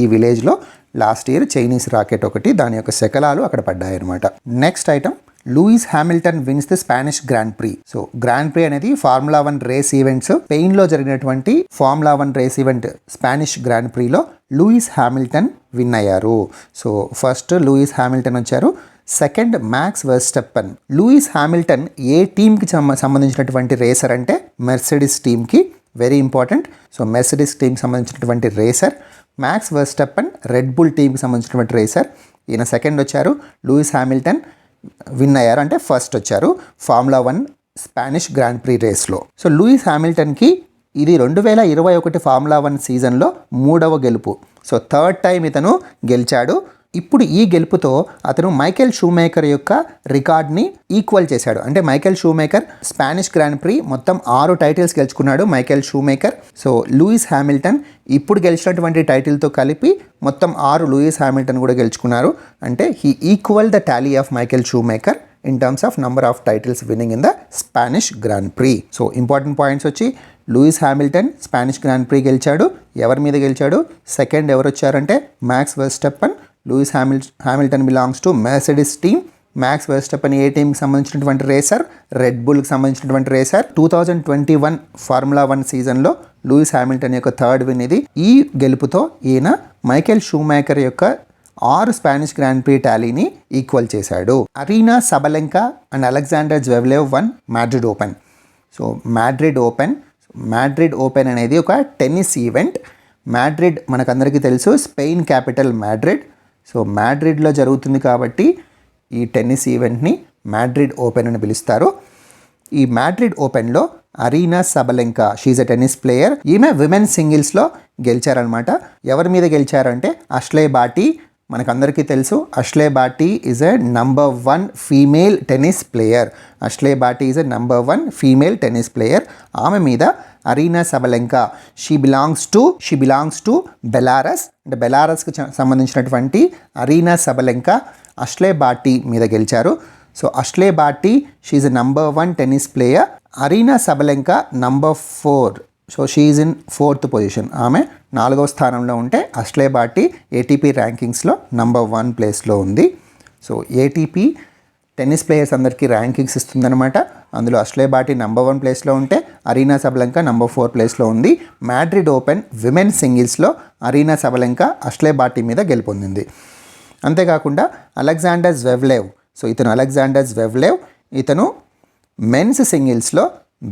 ఈ విలేజ్లో లాస్ట్ ఇయర్ చైనీస్ రాకెట్ ఒకటి దాని యొక్క శకలాలు అక్కడ పడ్డాయి అనమాట. Next item, Lewis Hamilton wins the Spanish grand prix. So grand prix అనేది ఫార్ములా 1 రేస్ ఈవెంట్స్. స్పెయిన్లో జరిగినటువంటి formula 1 race event Spanish grand ప్రీలో లూయిస్ హ్యామిల్టన్ విన్ అయ్యారు. సో ఫస్ట్ లూయిస్ హ్యామిల్టన్ వచ్చారు. Second Max Verstappen. Lewis Hamilton ఏ టీంకి సంబంధించినటువంటి racer అంటే మెర్సిడీస్ టీంకి. Very important. సో మెర్సిడీస్ టీంకి సంబంధించినటువంటి రేసర్. మ్యాక్స్ వెర్స్టెప్పన్ రెడ్ బుల్ టీంకి సంబంధించినటువంటి రేసర్. ఈయన సెకండ్ వచ్చారు. లూయిస్ హ్యామిల్టన్ విన్ అయ్యారు అంటే ఫస్ట్ వచ్చారు ఫార్ములా 1 స్పానిష్ గ్రాండ్ ప్రీ రేస్లో. సో లూయిస్ హ్యామిల్టన్కి ఇది 2021 ఫార్ములా 1 సీజన్లో 3వ గెలుపు. సో థర్డ్ టైం ఇతను గెలిచాడు. ఇప్పుడు ఈ గెలుపుతో అతను మైకేల్ షూమేకర్ యొక్క రికార్డ్ని ఈక్వల్ చేశాడు. అంటే Michael Schumacher Spanish grand pre మొత్తం 6 టైటిల్స్ గెలుచుకున్నాడు Michael Schumacher. So Louis Hamilton ఇప్పుడు గెలిచినటువంటి టైటిల్తో కలిపి మొత్తం 6 లూయిస్ హ్యామిల్టన్ కూడా గెలుచుకున్నారు. అంటే he equal the tally of Michael Schumacher in terms of number of titles winning in the Spanish grand prix. So important points వచ్చి Lewis Hamilton Spanish grand prix గెలిచాడు. ఎవరి మీద గెలిచాడు? సెకండ్ ఎవరు వచ్చారంటే Max Verstappen. Lewis Hamilton belongs to Mercedes team. Max Verstappen ఏ టీంకి సంబంధించినటువంటి రేసర్? రెడ్ బుల్కి సంబంధించినటువంటి రేసర్. 2021 ఫార్ములా 1 సీజన్లో లూయిస్ హ్యామిల్టన్ యొక్క థర్డ్ విన్ ఇది. ఈ గెలుపుతో ఈయన మైకేల్ షూమేకర్ యొక్క 6 స్పానిష్ గ్రాండ్ ప్రీ టాలీని ఈక్వల్ చేశాడు. Aryna Sabalenka and Alexander Zverev won Madrid open. So Madrid open అనేది ఒక టెన్నిస్ ఈవెంట్. మాడ్రిడ్ మనకందరికీ తెలుసు స్పెయిన్ క్యాపిటల్ మాడ్రిడ్. సో మాడ్రిడ్లో జరుగుతుంది కాబట్టి ఈ టెన్నిస్ ఈవెంట్ని మాడ్రిడ్ ఓపెన్ అని పిలుస్తారు. ఈ మాడ్రిడ్ ఓపెన్లో Aryna Sabalenka she's a tennis player. ఈమె విమెన్ సింగిల్స్లో గెలిచారనమాట. ఎవరి మీద గెలిచారంటే అష్లే బాటీ, మనకందరికీ తెలుసు Ashleigh Barty is a number 1 female tennis player. Ashleigh Barty is a number 1 female tennis player. ఆమె మీద Aryna Sabalenka she belongs to Belarus, అంటే బెలారస్కి సంబంధించినటువంటి అరీనా సబలెంకా అష్లే బాటీ మీద గెలిచారు. So Ashleigh Barty she is a number 1 tennis player. Aryna Sabalenka number 4. So she is in 4th position. ఆమె 4వ స్థానంలో ఉంటే అష్లే బాటీ ఏటీపీ ర్యాంకింగ్స్లో నంబర్ 1 ప్లేస్లో ఉంది. సో ఏటీపీ టెన్నిస్ ప్లేయర్స్ అందరికీ ర్యాంకింగ్స్ ఇస్తుందన్నమాట. అందులో అష్లే బాటీ నంబర్ 1 ప్లేస్లో ఉంటే అరీనా సబలెంకా నంబర్ 4 ప్లేస్లో ఉంది. మాడ్రిడ్ ఓపెన్ విమెన్ సింగిల్స్లో అరీనా సబలెంకా అష్లే బాటీ మీద గెలుపొందింది. అంతేకాకుండా అలెగ్జాండర్ జ్వెవ్లేవ్, సో ఇతను అలెగ్జాండర్ జ్వెవ్లేవ్ ఇతను మెన్స్ సింగిల్స్లో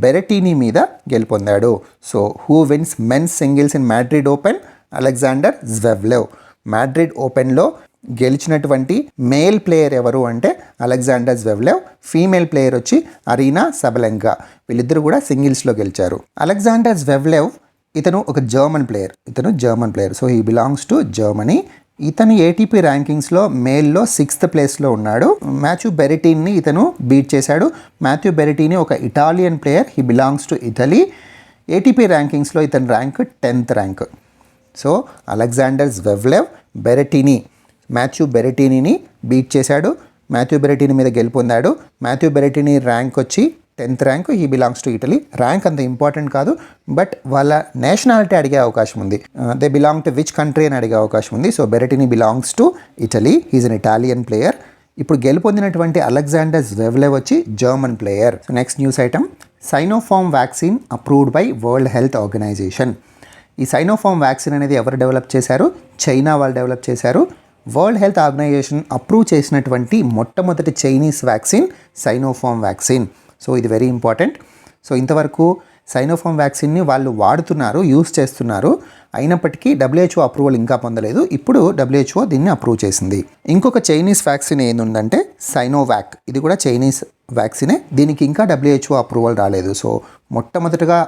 బెరెటీనీ మీద గెలుపొందాడు. So who wins men's singles in Madrid open? Alexander Zverev. Madrid ఓపెన్లో గెలిచినటువంటి మేల్ ప్లేయర్ ఎవరు అంటే అలెగ్జాండర్ జ్వెవ్లేవ్. ఫీమేల్ ప్లేయర్ వచ్చి అరీనా సబలెంకా. వీళ్ళిద్దరూ కూడా సింగిల్స్లో గెలిచారు. అలెగ్జాండర్ జ్వెవ్లేవ్ ఇతను ఒక German player. So he belongs to Germany. ఇతను ఏటీపీ ర్యాంకింగ్స్లో మేల్లో 6th ప్లేస్లో ఉన్నాడు. మాథ్యూ బెరెటీని ఇతను బీట్ చేశాడు. మాథ్యూ బెరెటీని ఒక Italian player, he belongs to Italy. ATP ర్యాంకింగ్స్లో ఇతని rank 10th rank. So Alexander Zverev Matteo Berrettini beat చేశాడు. మాథ్యూ బెరెటీని మీద గెలుపొందాడు. మాథ్యూ బెరెటీని ర్యాంక్ వచ్చి 10th rank. He belongs to Italy. Rank అంత important కాదు, but వాళ్ళ నేషనాలిటీ అడిగే అవకాశం ఉంది. They belong to which country అని అడిగే అవకాశం ఉంది. So Berrettini belongs to Italy. He is an Italian player. ఇప్పుడు గెలుపొందినటువంటి అలెగ్జాండర్ జ్వెవ్లేవ్ వచ్చి German player. So next news item, Sinopharm vaccine approved by World health Organization. ఈ సైనోఫార్మ్ వ్యాక్సిన్ అనేది ఎవరు డెవలప్ చేశారు? చైనా వాళ్ళు డెవలప్ చేశారు. వరల్డ్ హెల్త్ ఆర్గనైజేషన్ అప్రూవ్ చేసినటువంటి మొట్టమొదటి Chinese vaccine Sinopharm vaccine. So ఇది వెరీ ఇంపార్టెంట్. సో ఇంతవరకు సైనోఫార్మ్ వ్యాక్సిన్ని వాళ్ళు వాడుతున్నారు, యూస్ చేస్తున్నారు. అయినప్పటికీ WHO అప్రూవల్ ఇంకా పొందలేదు. ఇప్పుడు WHO దీన్ని అప్రూవ్ చేసింది. ఇంకొక చైనీస్ వ్యాక్సిన్ ఏంటంటే సైనోవాక్. ఇది కూడా చైనీస్ వ్యాక్సినే. దీనికి ఇంకా WHO అప్రూవల్ రాలేదు. సో మొట్టమొదటిగా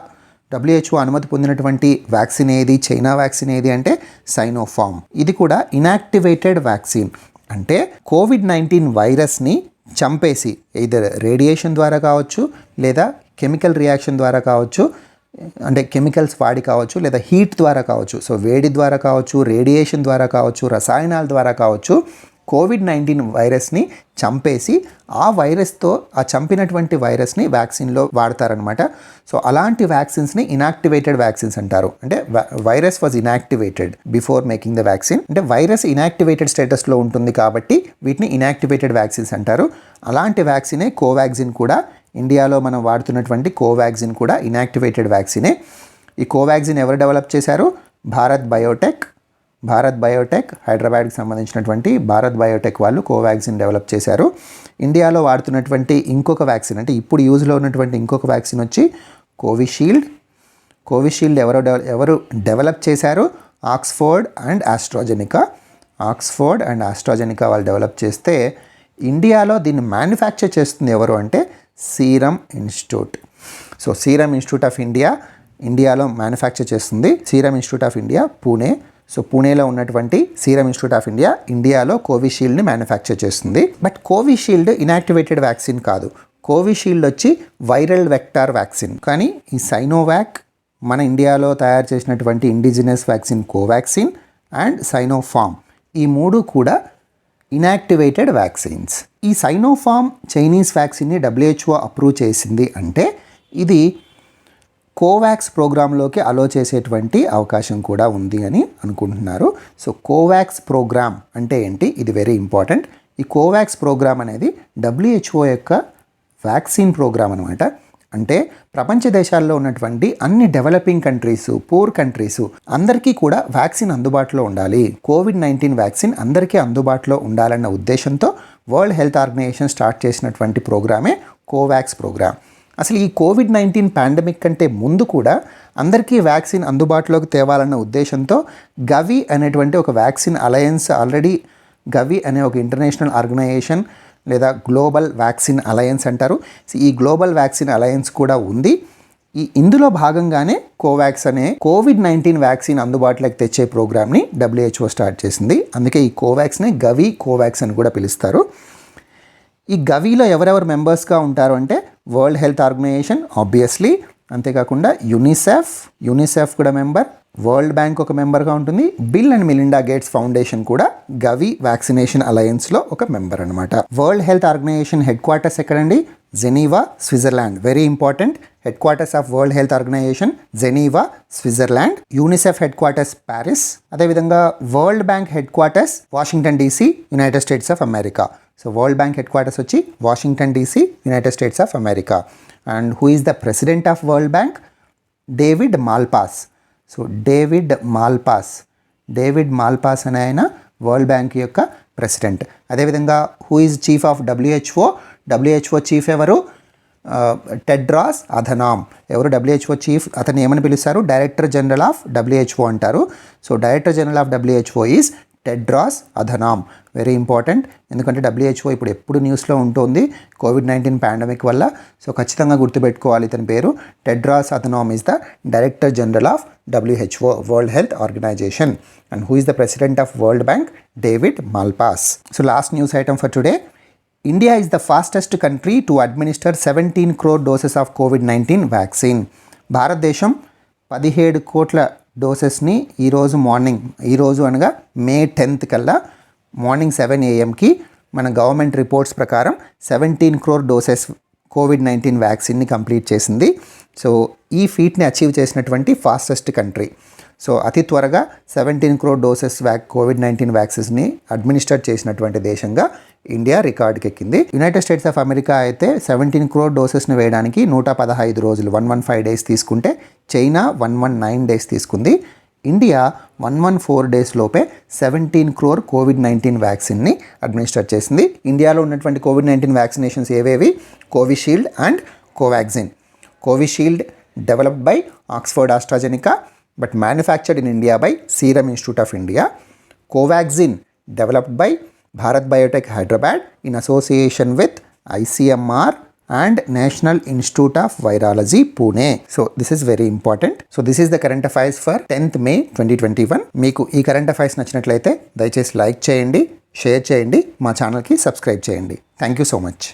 WHO అనుమతి పొందినటువంటి వ్యాక్సిన్ ఏది, చైనా వ్యాక్సిన్ ఏది అంటే సైనోఫార్మ్. ఇది కూడా ఇనాక్టివేటెడ్ వ్యాక్సిన్. అంటే COVID-19 వైరస్ని చంపేసి ఎయిదర్ రేడియేషన్ ద్వారా కావచ్చు, లేదా కెమికల్ రియాక్షన్ ద్వారా కావచ్చు, అంటే కెమికల్స్ వాడి కావచ్చు, లేదా హీట్ ద్వారా కావచ్చు. సో వేడి ద్వారా కావచ్చు, రేడియేషన్ ద్వారా కావచ్చు, రసాయనాల ద్వారా కావచ్చు, COVID-19 వైరస్ని చంపేసి ఆ వైరస్తో ఆ చంపినటువంటి వైరస్ని వ్యాక్సిన్లో వాడతారనమాట. సో అలాంటి వ్యాక్సిన్స్ని ఇనాక్టివేటెడ్ వ్యాక్సిన్స్ అంటారు. అంటే virus was inactivated before making the vaccine. అంటే వైరస్ ఇనాక్టివేటెడ్ స్టేటస్లో ఉంటుంది కాబట్టి వీటిని ఇనాక్టివేటెడ్ వ్యాక్సిన్స్ అంటారు. అలాంటి వ్యాక్సినే కోవాక్సిన్ కూడా. ఇండియాలో మనం వాడుతున్నటువంటి కోవాక్సిన్ కూడా ఇనాక్టివేటెడ్ వ్యాక్సినే. ఈ కోవాక్సిన్ ఎవరు డెవలప్ చేశారు? భారత్ బయోటెక్ హైదరాబాద్కి సంబంధించినటువంటి భారత్ బయోటెక్ వాళ్ళు కోవాక్సిన్ డెవలప్ చేశారు. ఇండియాలో వాడుతున్నటువంటి ఇంకొక వ్యాక్సిన్, అంటే ఇప్పుడు యూజ్లో ఉన్నటువంటి ఇంకొక వ్యాక్సిన్ వచ్చి కోవిషీల్డ్ ఎవరు డెవలప్ చేశారు? ఆక్స్ఫర్డ్ అండ్ ఆస్ట్రాజెనికా వాళ్ళు డెవలప్ చేస్తే ఇండియాలో దీన్ని మ్యానుఫ్యాక్చర్ చేస్తుంది ఎవరు అంటే serum institute. So serum institute of ఇండియాలో మ్యానుఫ్యాక్చర్ చేస్తుంది. Serum institute of India Pune. So పూణేలో ఉన్నటువంటి సీరం ఇన్స్టిట్యూట్ ఆఫ్ ఇండియాలో కోవిషీల్డ్ని మ్యానుఫ్యాక్చర్ చేస్తుంది. బట్ కోవిషీల్డ్ ఇనాక్టివేటెడ్ వ్యాక్సిన్ కాదు. కోవిషీల్డ్ వచ్చి వైరల్ వెక్టార్ వ్యాక్సిన్. కానీ ఈ సైనోవాక్ మన ఇండియాలో తయారు చేసినటువంటి indigenous vaccine Covaxin and Sinopharm, ఈ మూడు కూడా ఇనాక్టివేటెడ్ వ్యాక్సిన్స్. ఈ సైనోఫార్మ్ చైనీస్ వ్యాక్సిన్ని WHO అప్రూవ్ చేసింది అంటే ఇది కోవాక్స్ ప్రోగ్రాంలోకి అలో చేసేటువంటి అవకాశం కూడా ఉంది అని అనుకుంటున్నారు. సో కోవాక్స్ ప్రోగ్రామ్ అంటే ఏంటి? ఇది వెరీ ఇంపార్టెంట్. ఈ కోవాక్స్ ప్రోగ్రామ్ అనేది WHO యొక్క వ్యాక్సిన్ ప్రోగ్రామ్ అనమాట. అంటే ప్రపంచ దేశాల్లో ఉన్నటువంటి అన్ని డెవలపింగ్ కంట్రీసు, పూర్ కంట్రీసు అందరికీ కూడా వ్యాక్సిన్ అందుబాటులో ఉండాలి. COVID-19 వ్యాక్సిన్ అందరికీ అందుబాటులో ఉండాలన్న ఉద్దేశంతో వరల్డ్ హెల్త్ ఆర్గనైజేషన్ స్టార్ట్ చేసినటువంటి ప్రోగ్రామే కోవాక్స్ ప్రోగ్రామ్. అసలు ఈ COVID-19 పాండమిక్ కంటే ముందు కూడా అందరికీ వ్యాక్సిన్ అందుబాటులోకి తేవాలన్న ఉద్దేశంతో గవి అనేటువంటి ఒక వ్యాక్సిన్ అలయన్స్, ఆల్రెడీ గవి అనే ఒక ఇంటర్నేషనల్ ఆర్గనైజేషన్ లేదా గ్లోబల్ వ్యాక్సిన్ అలయన్స్ అంటారు. ఈ గ్లోబల్ వ్యాక్సిన్ అలయన్స్ కూడా ఉంది. ఇందులో భాగంగానే కోవాక్స్ అనే COVID-19 వ్యాక్సిన్ అందుబాటులోకి తెచ్చే ప్రోగ్రామ్ని WHO స్టార్ట్ చేసింది. అందుకే ఈ కోవాక్స్ని గవి కోవాక్స్ అని కూడా పిలుస్తారు. ఈ గవిలో ఎవరెవరు మెంబర్స్గా ఉంటారు అంటే వరల్డ్ హెల్త్ ఆర్గనైజేషన్ ఆబ్వియస్లీ, అంతేకాకుండా యూనిసెఫ్ కూడా మెంబర్, వరల్డ్ బ్యాంక్ ఒక మెంబర్గా ఉంటుంది, Bill and Melinda Gates Foundation కూడా గవి వ్యాక్సినేషన్ అలయన్స్లో ఒక మెంబర్ అనమాట. World health Organization headquarters ఎక్కడండి? Geneva, Switzerland. Very important. Headquarters of World health Organization Geneva, Switzerland. UNICEF headquarters Paris. అదేవిధంగా World Bank headquarters Washington DC, United States of America. So World Bank headquarters వచ్చి Washington DC, United States of America. And who is the president of world bank? David Malpass. So David Malpass అనే ఆయన World Bank యొక్క president. అదేవిధంగా who is chief of WHO chief ఎవరు? Tedros Adhanom. ఎవరు WHO chief? అతను ఏమని పిలుస్తారు? Director general of WHO అంటారు. So director general of WHO is Tedros Adhanom. Very important, ఎందుకంటే WHO ఇప్పుడు ఎప్పుడు న్యూస్లో ఉంటుంది COVID-19 పాండమిక్ వల్ల. సో ఖచ్చితంగా గుర్తుపెట్టుకోవాలి ఇతని పేరు. Tedros Adhanom is the director general of WHO, world health organization. And who is the president of world bank? David Malpass. So last news item for today. India is the fastest country to administer 17 crore doses of COVID-19 vaccine. భారతదేశం 17 కోట్ల డోసెస్ని ఈరోజు అనగా May 10th కల్లా morning 7 AM మన government reports ప్రకారం 17 crore doses COVID-19 వ్యాక్సిన్ని complete చేసింది. So ఈ ఫీట్ని achieve చేసినటువంటి ఫాస్టెస్ట్ కంట్రీ. సో అతి త్వరగా 17 crore డోసెస్ COVID-19 వ్యాక్సిన్స్ని అడ్మినిస్టర్ చేసినటువంటి దేశంగా ఇండియా రికార్డుకి ఎక్కింది. యునైటెడ్ స్టేట్స్ ఆఫ్ అమెరికా అయితే 17 crore డోసెస్ని వేయడానికి 115 రోజులు 115 డేస్ తీసుకుంటే, చైనా 119 డేస్ తీసుకుంది. ఇండియా 114 డేస్ లోపే 17 crore COVID-19 వ్యాక్సిన్ని అడ్మినిస్టర్ చేసింది. ఇండియాలో ఉన్నటువంటి COVID-19 వ్యాక్సినేషన్స్ ఏవేవి? Covishield and Covaxin. Covishield developed by Oxford AstraZeneca but manufactured in India by Serum Institute of India. Covaxin developed by Bharat Biotech Hyderabad in association with ICMR and National Institute of Virology Pune. So this is very important. So this is the current affairs for 10th May 2021. మీకు ఈ current affairs నచ్చినట్లయితే దయచేసి like చేయండి, share చేయండి, మా ఛానల్కి subscribe చేయండి. Thank you so much.